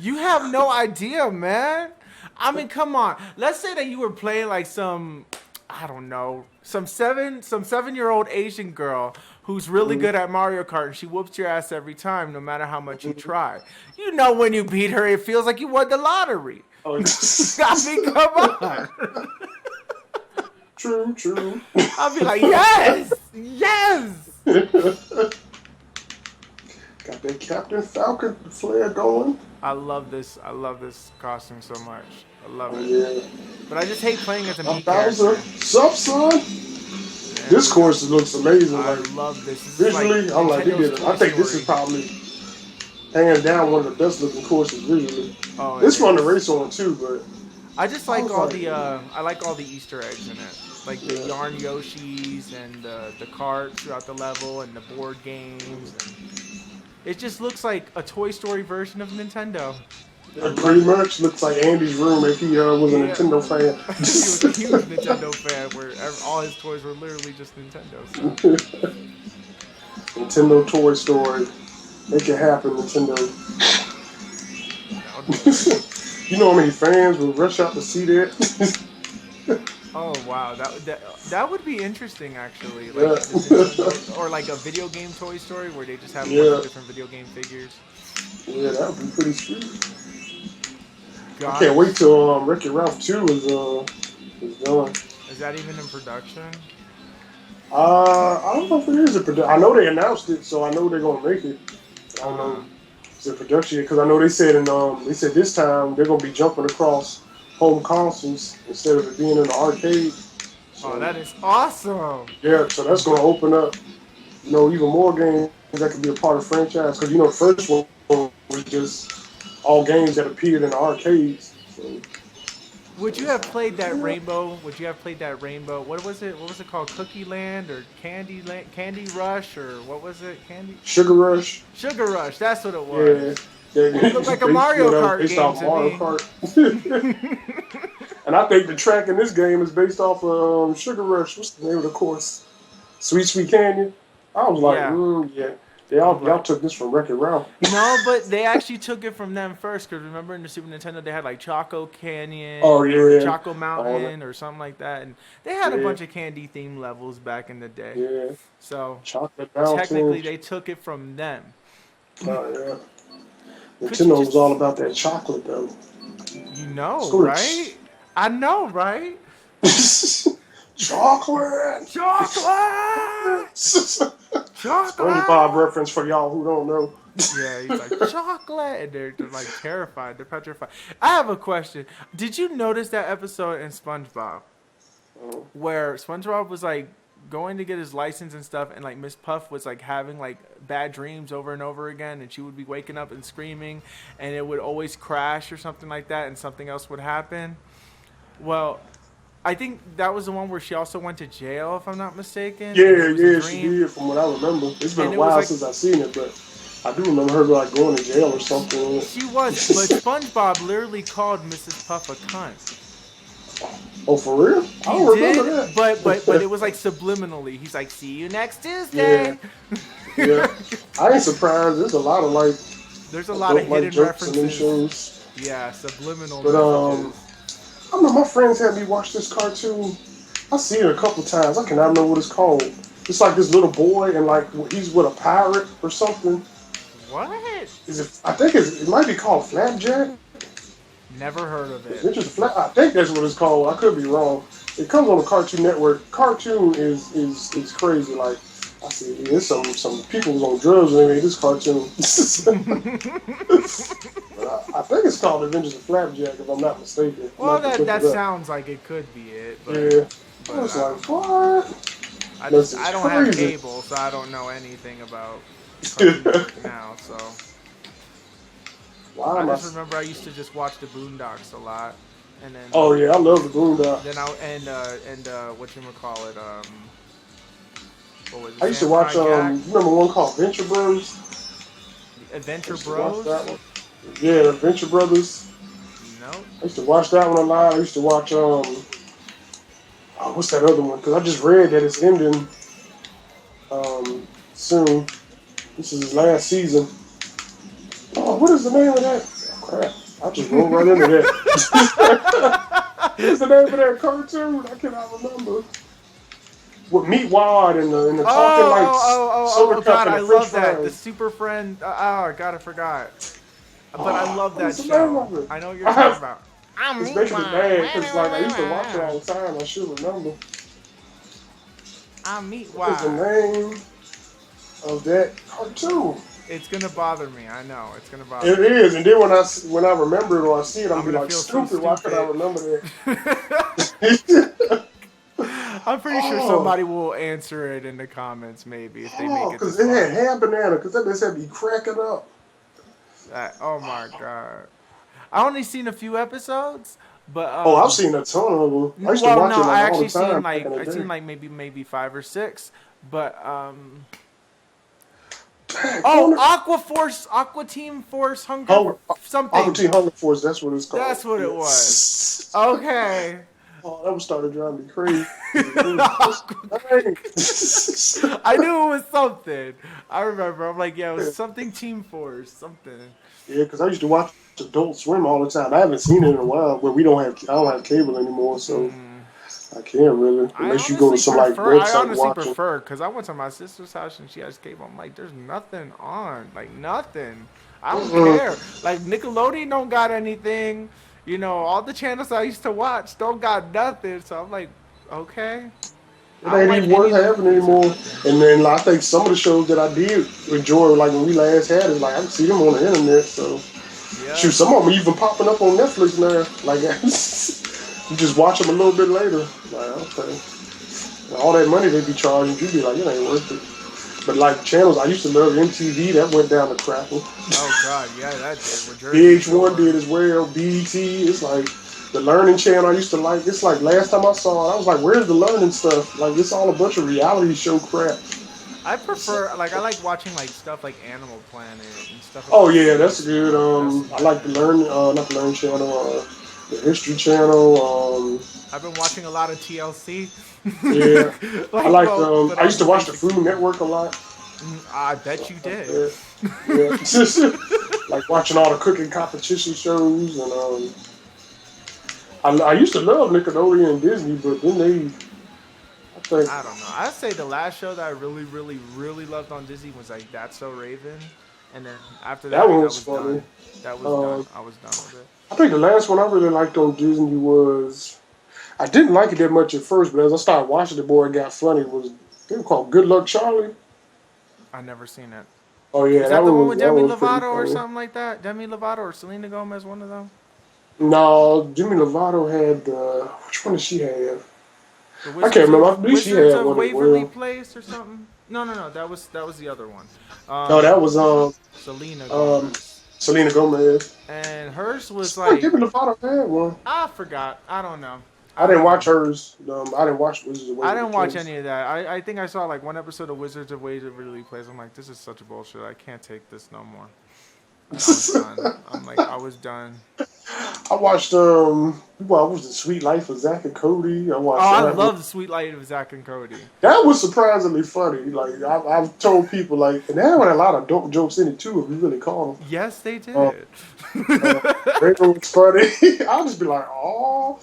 you have no idea, man. I mean, come on. Let's say that you were playing like some, I don't know, some 7-year-old Asian girl who's really good at Mario Kart, and she whoops your ass every time, no matter how much you try. You know, when you beat her, it feels like you won the lottery. Oh, I mean, come on. true. I'll be like, yes, yes. Got that Captain Falcon flair going. I love this. I love this costume so much. I love Oh, it. yeah. But I just hate playing as a A Mii Bowser. character. Sup, son? Yeah. This course looks amazing. I Like love this. This is visually, like I'm like, they Nintendo's did it. Toy I think this is Story. probably hands down one of the best looking courses visually. Oh, This it one to is. race on too, but I just I like was all like, the I like all the Easter eggs in it, like the Yeah. yarn Yoshis and the carts throughout the level and the board games. And it just looks like a Toy Story version of Nintendo. it pretty much looks like Andy's room if he was a Yeah. Nintendo fan. He was a huge Nintendo fan, where all his toys were literally just Nintendo stuff. Nintendo Toy Story. Make it happen, Nintendo. You know how many fans would rush out to see that? Oh wow, that would be interesting actually, like Yeah. if it's Nintendo, or like a video game Toy Story where they just have a bunch Yeah. of different video game figures. Yeah, that would be pretty sweet. I Gosh, can't wait till Wreck-It Ralph 2 is done. is that even in production? I don't know if it is a production. I know they announced it, so I know they're gonna make it. I don't know if it's a production because I know they said this time they're gonna be jumping across home consoles instead of it being in the arcade. So, Oh, that is awesome! yeah, so that's gonna open up, even more games that could be a part of the franchise. Because the first one was just all games that appeared in the arcades. So, Would you have played that Rainbow? Would you have played that Rainbow? What was it? What was it called? Cookie Land or Candy Land, Candy Rush or what was it? Sugar Rush. Sugar Rush. That's what it was. Yeah. It looked like a Mario Kart based game off to Mario me. Kart. And I think the track in this game is based off of Sugar Rush. What's the name of the course? Sweet Canyon. I was like, Yeah. yeah. Y'all took this from Wreck-It Ralph. No, but they actually took it from them first. Because remember in the Super Nintendo they had like Choco Canyon, Oh, or yeah. Choco Mountain, or something like that, and they had a Yeah. bunch of candy themed levels back in the day. Yeah. So Chocolate Mountain. technically they took it from them. Oh, yeah. Could you Nintendo just- was all about that chocolate, though. You know, Scoot. right? I know, right? Chocolate! Chocolate! Chocolate! SpongeBob reference for y'all who don't know. Yeah, he's like, chocolate! And they're like terrified. They're petrified. I have a question. Did you notice that episode in SpongeBob where SpongeBob was like going to get his license and stuff, and like Miss Puff was like having like bad dreams over and over again, and she would be waking up and screaming, and it would always crash or something like that, and something else would happen? Well, I think that was the one where she also went to jail, if I'm not mistaken. Yeah, she did, from what I remember. It's been And a it was while like- since I've seen it, but I do remember her like going to jail or something. She was, but SpongeBob literally called Mrs. Puff a cunt. Oh, for real? I He don't did, remember that. but it was like subliminally. He's like, "See you next Tuesday." Yeah. I ain't surprised. There's a lot of like There's a lot of hidden jokes in them references. shows. Yeah, subliminal But messages. I don't know. My friends had me watch this cartoon. I seen it a couple times. I cannot remember what it's called. It's like this little boy and like he's with a pirate or something. What? Is it? I think it might be called Flapjack. Never heard of it. It's just I think that's what it's called. I could be wrong. It comes on the Cartoon Network. Cartoon is crazy. Like I see, there's some people who's on drugs when they made this cartoon. I think it's called Adventures of Flapjack, if I'm not mistaken. Well, that sounds like it could be it. But, yeah. But I was like, what? I don't have cable, so I don't know anything about Cartoon Network now. So I just remember I used to just watch the Boondocks a lot, and then. Oh yeah, I love the Boondocks. Then whatchamacallit, what was it? I used to watch you remember one called Venture Bros? Adventure Bros? Yeah, Adventure Brothers. No. I used to watch that one a lot. I used to watch what's that other one? Because I just read that it's ending soon. This is his last season. Oh, what is the name of that? Oh, crap. I just rolled right into that. What's the name of that cartoon? I cannot remember. With Meat Wad and the talking like soda cup God, and I the French love that. fries. The Super Friend. God, I forgot. But I love that what's the show. name of it? I know what you're talking about. It's basically bad because like I used to watch it all the time. I should remember. I'm Meat What is the Wad. name of that cartoon? It's gonna bother me. I know it's gonna bother It me. is, and then when I remember it or I see it, I'm be gonna like, feel so stupid. Why could I remember that? I'm pretty sure somebody will answer it in the comments, maybe if they make it. Because it had ham banana. Because that just had me cracking up. Oh my god! I only seen a few episodes, but I've seen a ton of them. I used to watch it I all the actually time. seen like maybe 5 or 6, but Aqua Team Force Hunger something. Aqua Team Hunger Force. That's what it's called. That's what it was. Okay. Oh, that was started driving me crazy. I knew it was something. I remember. I'm like, yeah, it was something Team Force, something. Yeah, because I used to watch Adult Swim all the time. I haven't seen it in a while, but I don't have cable anymore, so I can't really. Unless you go to some like website. I honestly prefer because I went to my sister's house and she has cable. I'm like, there's nothing on, like nothing. I don't care. Like Nickelodeon don't got anything. You know, all the channels I used to watch don't got nothing. So I'm like, okay. It ain't even worth having anymore. And then like, I think some of the shows that I did enjoy, like when we last had it, like I can see them on the internet. So shoot, some of them even popping up on Netflix now. Like you just watch them a little bit later. Like okay, and all that money they be charging, you be like, it ain't worth it. But like channels, I used to love MTV. That went down the crackle. Oh God, yeah, that did. VH1 did as well. BET. It's like. The learning channel I used to like, it's like last time I saw it, I was like, where's the learning stuff? Like, it's all a bunch of reality show crap. I prefer, like, I like watching, like, stuff like Animal Planet and stuff like Oh, yeah, that's good. I like the not the learning channel, the history channel. I've been watching a lot of TLC. Yeah. I like, I used to watch the Food Network a lot. I bet you did. Yeah. Like watching all the cooking competition shows and, I used to love Nickelodeon and Disney, but then I don't know. I'd say the last show that I really, really, really loved on Disney was like That's So Raven, and then after that one was funny. Done. That was done. I was done with it. I think the last one I really liked on Disney was, I didn't like it that much at first, but as I started watching it, boy, it got funny. They were called Good Luck Charlie. I never seen it. Oh yeah, is that the one with Demi Lovato or something like that? Demi Lovato or Selena Gomez, one of them. No, Demi Lovato had which one did she have? I can't remember. I believe she had one. Waverly Place or something. No. That was the other one. No, that was Selena Gomez. Selena Gomez. And hers was like. Demi Lovato had one. I forgot. I don't know. I didn't watch hers. I didn't watch Wizards of Waverly Place. I didn't watch any of that. I think I saw like one episode of Wizards of Waverly Place. I'm like, this is such bullshit. I can't take this no more. I was done. I was done. I watched what was the Sweet Life of Zach and Cody? I love the Sweet Life of Zach and Cody. That was surprisingly funny. Like I've told people, like, and there were a lot of dope jokes in it too, if you really call them. Yes, they did. Raven was funny. I'll just be like, oh.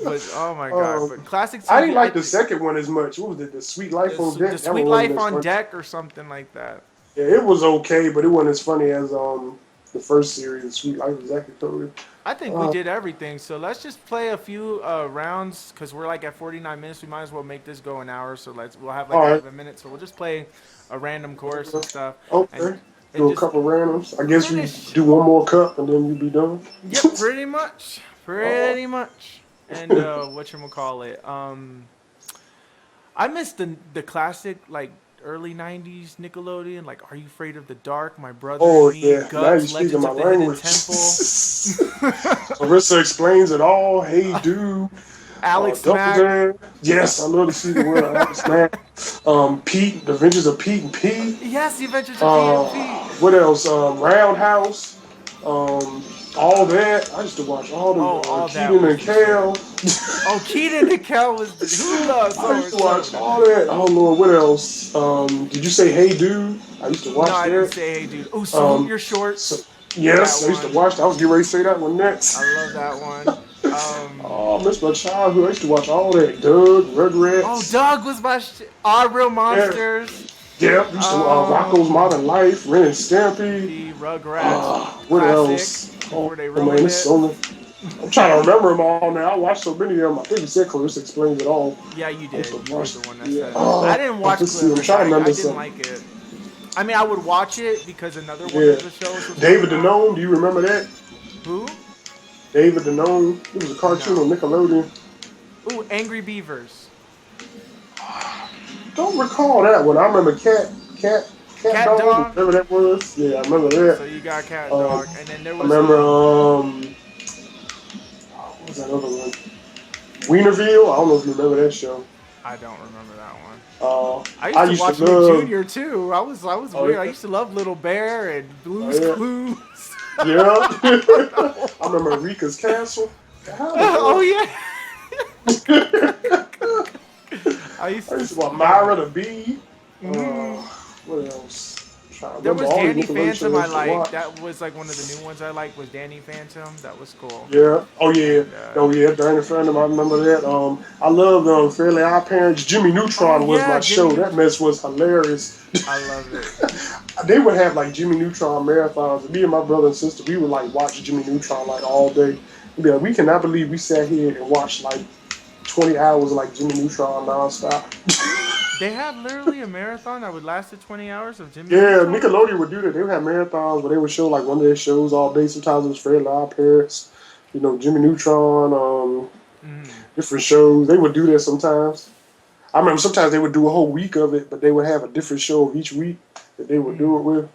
But oh my god! But classic I TV. didn't like the second one as much. What was it? The Sweet Life on Deck. The That Sweet one wasn't Life as on funny. Deck or something like that. Yeah, it was okay, but it wasn't as funny as the first series, The Sweet Life of Zack and Cody. I think we did everything. So let's just play a few rounds because we're like at 49 minutes. We might as well make this go an hour. So we'll have like 11 minutes. So we'll just play a random course and stuff. Okay. And Do a couple randoms. I guess we do one more cup and then you be done. Yep, pretty much. Pretty much. And whatchamacallit? I missed the classic like early 90s Nickelodeon, like Are You Afraid of the Dark? My Brother and Me, yeah. Guts, Legends of the Hidden Temple. Marissa Explains It All, Hey Dude. Alex Mack. Yes, I love to see the word Alex Mack. Pete, The Adventures of Pete and Pete. Yes, The Adventures of Pete and Pete. What else? Roundhouse. All that. I used to watch all the Keaton and Kel. Keaton and Kel was who loves I used to watch all that. Oh Lord, what else? Did you say Hey Dude? I used to watch that. No, I didn't say Hey Dude. Oh, Salute Your Shorts. Yes, I used to watch that. I was getting ready to say that one next. I love that one. I missed my childhood. I used to watch all that. Doug, Rugrats. Oh, Doug was my Our Real Monsters. Yeah, used to Rocko's Modern Life, Ren and Stampy. The Rugrats. What else? Oh, man, it's so many. I'm trying to remember them all now. I watched so many of them. I think you said Clarissa Explains It All. Yeah, you did. You were the one that said I didn't watch Clarissa. I'm trying to remember I didn't like it. I mean, I would watch it because another one of the shows was David the Gnome, do you remember that? Who? David the Gnome. It was a cartoon on Nickelodeon. Ooh, Angry Beavers. Don't recall that one. I remember Cat Dog. Whatever that was. Yeah, I remember that. So you got Cat Dog, and then there was. I remember what was that other one? Wienerville. I don't know if you remember that show. I don't remember that one. I used to watch Nick Jr. too. I was weird. Yeah. I used to love Little Bear and Blue's Clues. Yeah. I remember Rika's Castle. Oh yeah. I used to watch Myra the Bee. What else? There was Danny Phantom I liked. That was like one of the new ones I liked was Danny Phantom. That was cool. Yeah. Oh yeah. Danny Phantom. I remember that. I loved Fairly Odd Parents. Jimmy Neutron was my show. That mess was hilarious. I love it. They would have like Jimmy Neutron marathons. Me and my brother and sister, we would like watch Jimmy Neutron like all day. We'd be like, we cannot believe we sat here and watched like 20 hours of like Jimmy Neutron nonstop. They had literally a marathon that would last 20 hours of Jimmy Neutron? Nickelodeon would do that. They would have marathons where they would show like one of their shows all day. Sometimes it was Fairly Odd Parents, Jimmy Neutron, different shows. They would do that sometimes. I remember sometimes they would do a whole week of it, but they would have a different show of each week that they would do it with.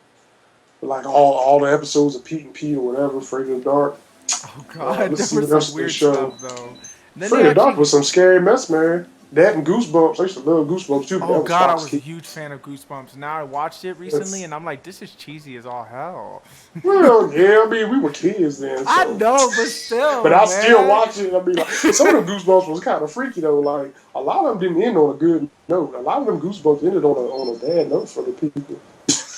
Like all the episodes of Pete and Pete or whatever, Afraid of the Dark. Oh God, there was some weird stuff though. Afraid of the Dark was some scary mess, man. That and Goosebumps. I used to love Goosebumps too. Oh God, I was a huge fan of Goosebumps. Now I watched it recently, and I'm like, this is cheesy as all hell. Well, yeah, I mean, we were kids then. So. I know, but still. But I still watch it. I mean, like, some of the Goosebumps was kind of freaky though. Like a lot of them didn't end on a good note. A lot of them Goosebumps ended on a bad note for the people.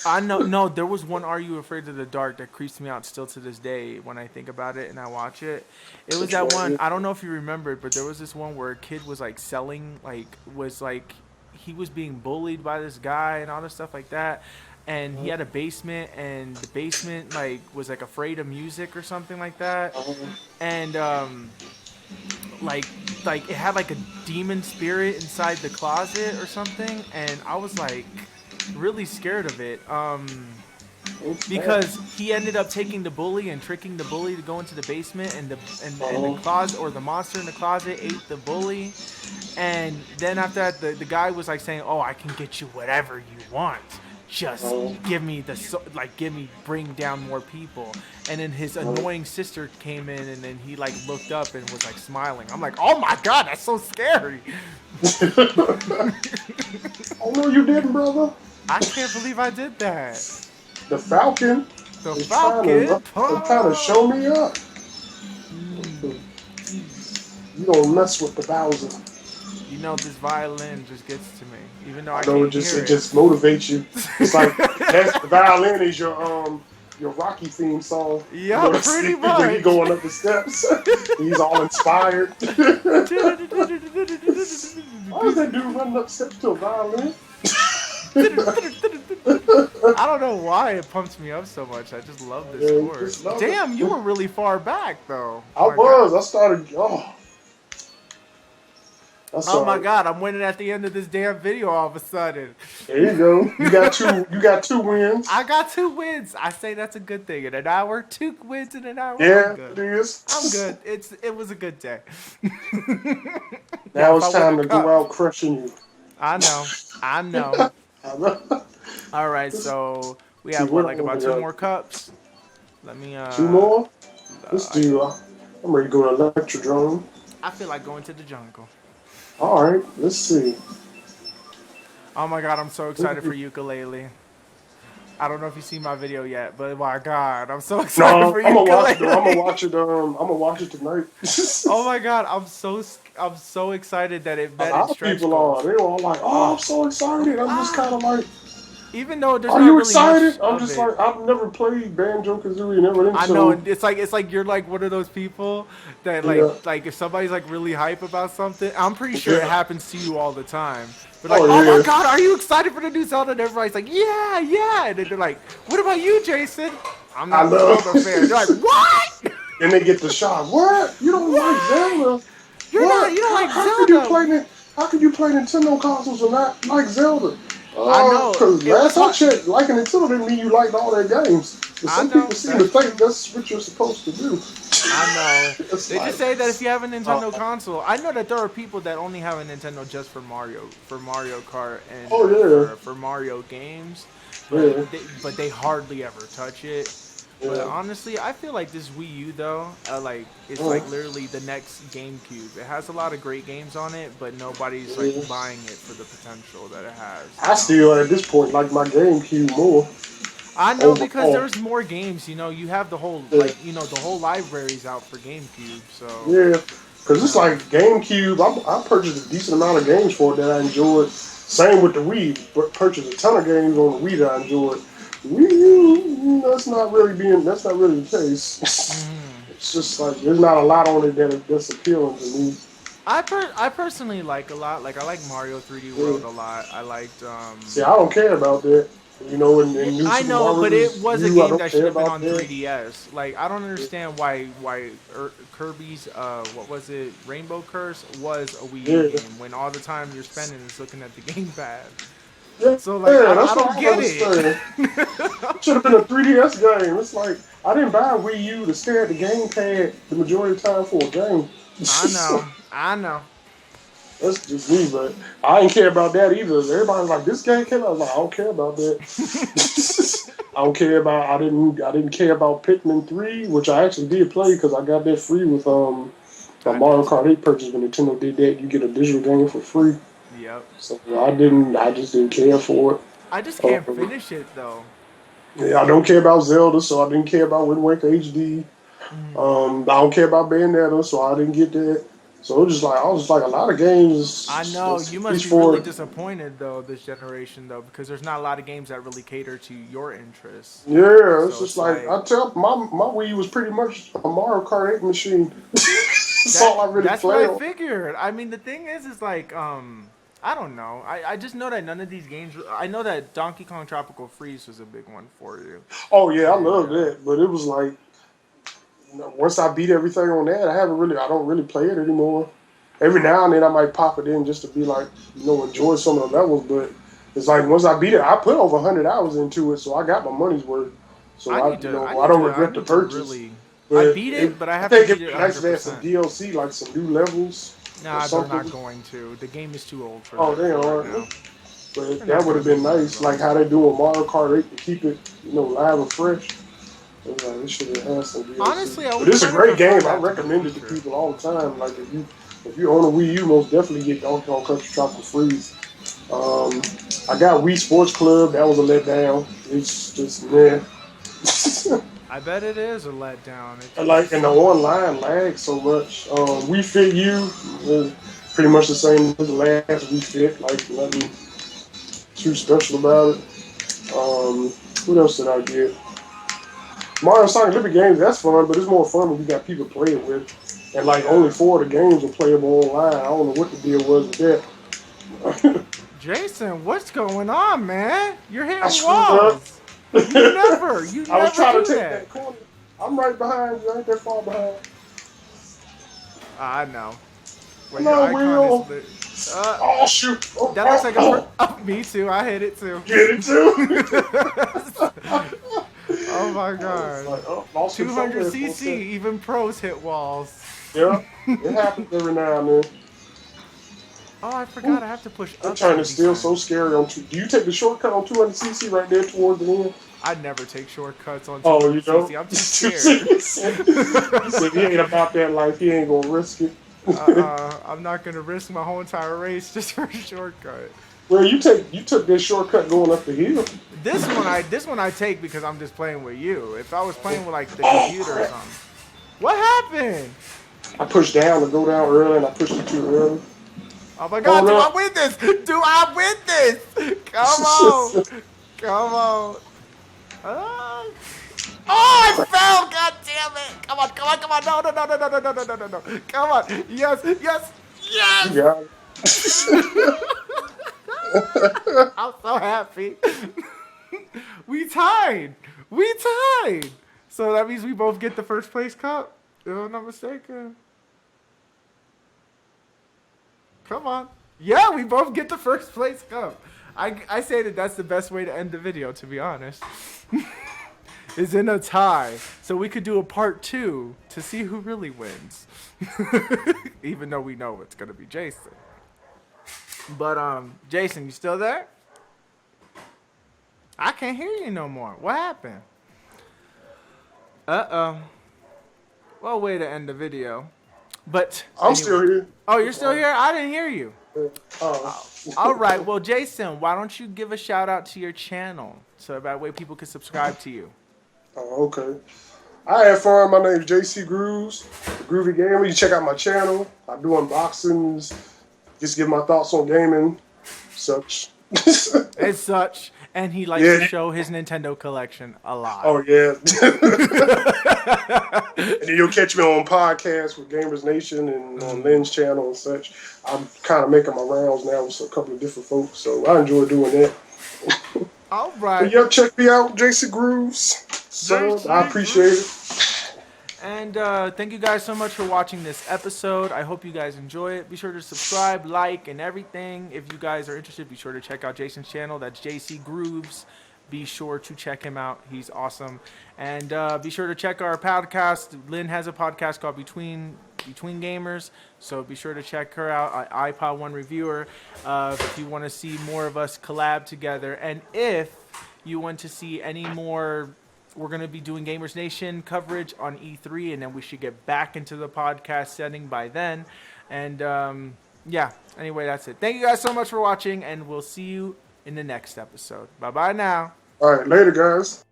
I know. No, there was one Are You Afraid of the Dark that creeps me out still to this day when I think about it and I watch it. It was that one. I don't know if you remember it, but there was this one where a kid was like selling, he was being bullied by this guy and all this stuff like that. And he had a basement, and the basement was like afraid of music or something like that. And like it had like a demon spirit inside the closet or something. And I was like really scared of it because he ended up taking the bully and tricking the bully to go into the basement, and the closet, or the monster in the closet, ate the bully. And then after that, the guy was like saying, "Oh, I can get you whatever you want. Just give me bring down more people." And then his annoying sister came in, and then he like looked up and was like smiling. I'm like, "Oh my God, that's so scary." Oh no, you didn't, brother. I can't believe I did that. The Falcon. The Falcon. Trying to show me up. You don't mess with the Bowser. This violin just gets to me, even though I know can't hear it. It just motivates you. It's like the violin is your your Rocky theme song. Yeah, You know, pretty when he much. going up the steps, he's all inspired. Why is that dude running up steps to a violin? I don't know why it pumps me up so much. I just love this Yeah, score. just love Damn, you it. were really far back though. I My God. was. I started. Oh, that's Oh all my right. God, I'm winning at the end of this damn video all of a sudden. There you go. You got two. You got 2 wins. I got 2 wins. I say that's a good thing. In an hour, 2 wins in an hour. I'm Yeah, good. it is. I'm good. It was a good day. Now Now if I it's win time a to go cup, out crushing you. I know. I know. All right, Let's so we see have what what, I like want about to two go. more cups. Let me 2 more. Let's I, do. I'm ready to go to Electrodrome. I feel like going to the jungle. All right. Let's see. Oh my God, I'm so excited for ukulele. I don't know if you see my video yet, but my God, I'm so excited No, for I'm gonna watch it though. I'm gonna ukulele. watch it. I'm gonna watch it tonight. Oh my God, I'm so excited that it A met lot its of stretch people are. goals. They're all like, "Oh, I'm Oh, so excited." I'm just kind of like, even though there's "Are not you really much excited?" I'm of just it. like, "I've never played Banjo Kazooie, never I know, into." and it's like you're like one of those people that Yeah, like if somebody's like really hype about something, I'm pretty sure it yeah. happens to you all the time. But like, Oh oh my yeah. God, are you excited for the new Zelda? And everybody's like, yeah, yeah. And then they're like, what about you, Jason? I'm I not a love. Zelda fan. They're like, what? And they get the shock. What? You don't like What? Zelda? You What? don't like How could you Zelda? play it? How could you play Nintendo consoles and not like Zelda? I know. Because It was last I hot. checked, liking Nintendo didn't mean you liked all their games. But I some people know. seem to That's think true. that's what you're supposed to do. I know. It's They just like, say that if you have a Nintendo uh, console, I know that there are people that only have a Nintendo just for Mario Kart and oh yeah, for Mario games, yeah, but they hardly ever touch it. But yeah. honestly, I feel like this Wii U though, like it's Uh, like literally the next GameCube. It has a lot of great games on it, but nobody's like yeah. buying it for the potential that it has. I still at this point like my GameCube more I know because overall. there's more games. You know, you have the whole Yeah, the whole library's out for GameCube. So yeah. Because you it's know, like GameCube. I purchased a decent amount of games for it that I enjoyed. Same with the Wii, but purchased a ton of games on the Wii that I enjoyed. Wii U, that's not really the case. mhm. It's just like there's not a lot on it that's appealing to me. I personally like a lot. Like I like Mario 3D Yeah. World a lot. I liked See, I don't care about that. You know, yeah, in New I Super know, but it Mario's was a U, I game don't that should care have been about on that. 3DS. Like I don't understand why Kirby's what was it, Rainbow Curse was a Wii U Yeah, game when all the time you're spending is looking at the gamepad. yeah, So like yeah. I That's what don't I get don't it. understand. It should have been a 3DS game. It's like I didn't buy a Wii U to stare at the gamepad the majority of the time for a game. I know, I know. That's just me, but I didn't care about that either. Everybody's like, "This game came out." I was like, "I don't care about that." I don't care about. I didn't care about Pikmin 3, which I actually did play because I got that free with my I did Mario too. Kart 8 purchase when Nintendo did that. You get a digital game for free. Yep. So I didn't. I just didn't care for it. I just can't Um, finish it though. yeah, I don't care about Zelda, so I didn't care about Wind Waker HD. Mhm. I don't care about Bayonetta, so I didn't get that. So it was just like I was just like a lot of I games. know you At must least be really for disappointed though this generation though because there's not a lot of games that really cater to your interests. yeah, it's So just it's like like I tell my Wii was pretty much a Mario Kart 8 machine. That's all I really that's what play I on. figured. I mean the thing is like I don't know. I just know that none of these games. I know that Donkey Kong Tropical Freeze was a big one for you, Oh yeah, I and love that, but it was like once I beat everything on that, I don't really play it anymore. Every now and then I might pop it in just to be like, enjoy some of the levels. But it's like once I beat it, I put over 100 hours into it, so I got my money's worth. So I don't I regret the need to purchase. really. I But beat it, but I I have to think beat it'd it be nice if they had some 100%. DLC, like some new levels or Nah, they're not something. going to. The game is too old for Oh, that they for right are. now. But They're that not would gonna have been make new nice, like how levels. they do with Mario Kart 8 to keep it, live and fresh. It's like, they should have had some DLC. Honestly, I But would it's a kind of great prefer game. I that to the recommend it to future. people all the time. Like if you own a Wii U, most definitely get Donkey Kong Country Tropical Freeze. Um, I got Wii Sports Club. That was a letdown. It's just man. I bet it is a letdown. And the online lag so much. Wii Fit U was pretty much the same as the last Wii Fit. Like nothing too special about it. What else did I get? Mario Sonic Olympic games, that's fun, but it's more fun when you got people to play it with. And like only 4 of the games are playable online. I don't know what the deal was with that. Jason, what's going on, man? You're I hitting screwed up. walls. You never I was trying do to take that. that corner. I'm right behind you. I ain't that far behind. I know. Wait, No, your Will. icon is Oh, shoot. Oh, that looks like a me too. I hit it too. Get it too? Oh my god. Like, oh, lost control 200 there for a cc, second. even pros hit walls. Yeah, it happens every now and then. Oh, I forgot I have to push That up. turn is still so scary on two. Do you take the shortcut on 200cc right there towards the end? I never take shortcuts on 200 Oh, you don't? cc. I'm too scared. He said he ain't about that life. He ain't gonna risk it. I'm not gonna risk my whole entire race just for a shortcut. Well, you took this shortcut going up the hill. This one I take because I'm just playing with you. If I was playing with like the computer or something. What happened? I pushed down to go down early, and I pushed it too early. Oh my god, do I win this? Do I win this? Come on. Come on. Oh, I fell! God damn it! Come on, come on, come on! No, no, no, no, no, no, no, no, no, no, no! Come on! Yes, yes, yes! Yeah. I'm so happy. We tied. We tied. So that means we both get the first place cup. If I'm not mistaken. Come on. Yeah, we both get the first place cup. I say that that's the best way to end the video, to be honest. Is in a tie. So we could do a part 2 to see who really wins. Even though we know it's going to be Jason. But, Jason, you still there? I can't hear you no more. What happened? Uh-oh. Well, way to end the video. But I'm still here. Oh, you're still here? I didn't hear you. Oh. All right. Well, Jason, why don't you give a shout out to your channel so that way people can subscribe to you? Oh, okay. I had fun. My name is JcGrOoVeZ, Groovy Gamer. You check out my channel. I do unboxings. Just give my thoughts on gaming, such. And such. And he likes to show his Nintendo collection a lot. Oh, yeah. And then you'll catch me on podcasts with Gamers Nation and on Lynn's channel and such. I'm kind of making my rounds now with a couple of different folks, so I enjoy doing that. All right. But yeah, check me out, JcGrOoVeZ. So I appreciate it. And thank you guys so much for watching this episode. I hope you guys enjoy it. Be sure to subscribe, like, and everything. If you guys are interested, be sure to check out Jason's channel. That's JcGrOoVeZ. Be sure to check him out. He's awesome. And be sure to check our podcast. Lynn has a podcast called Between Gamers. So be sure to check her out, iPod One Reviewer, if you want to see more of us collab together. And if you want to see any more, we're going to be doing Gamers Nation coverage on E3, and then we should get back into the podcast setting by then. And yeah, anyway, that's it. Thank you guys so much for watching, and we'll see you in the next episode. Bye-bye now. All right, later, guys.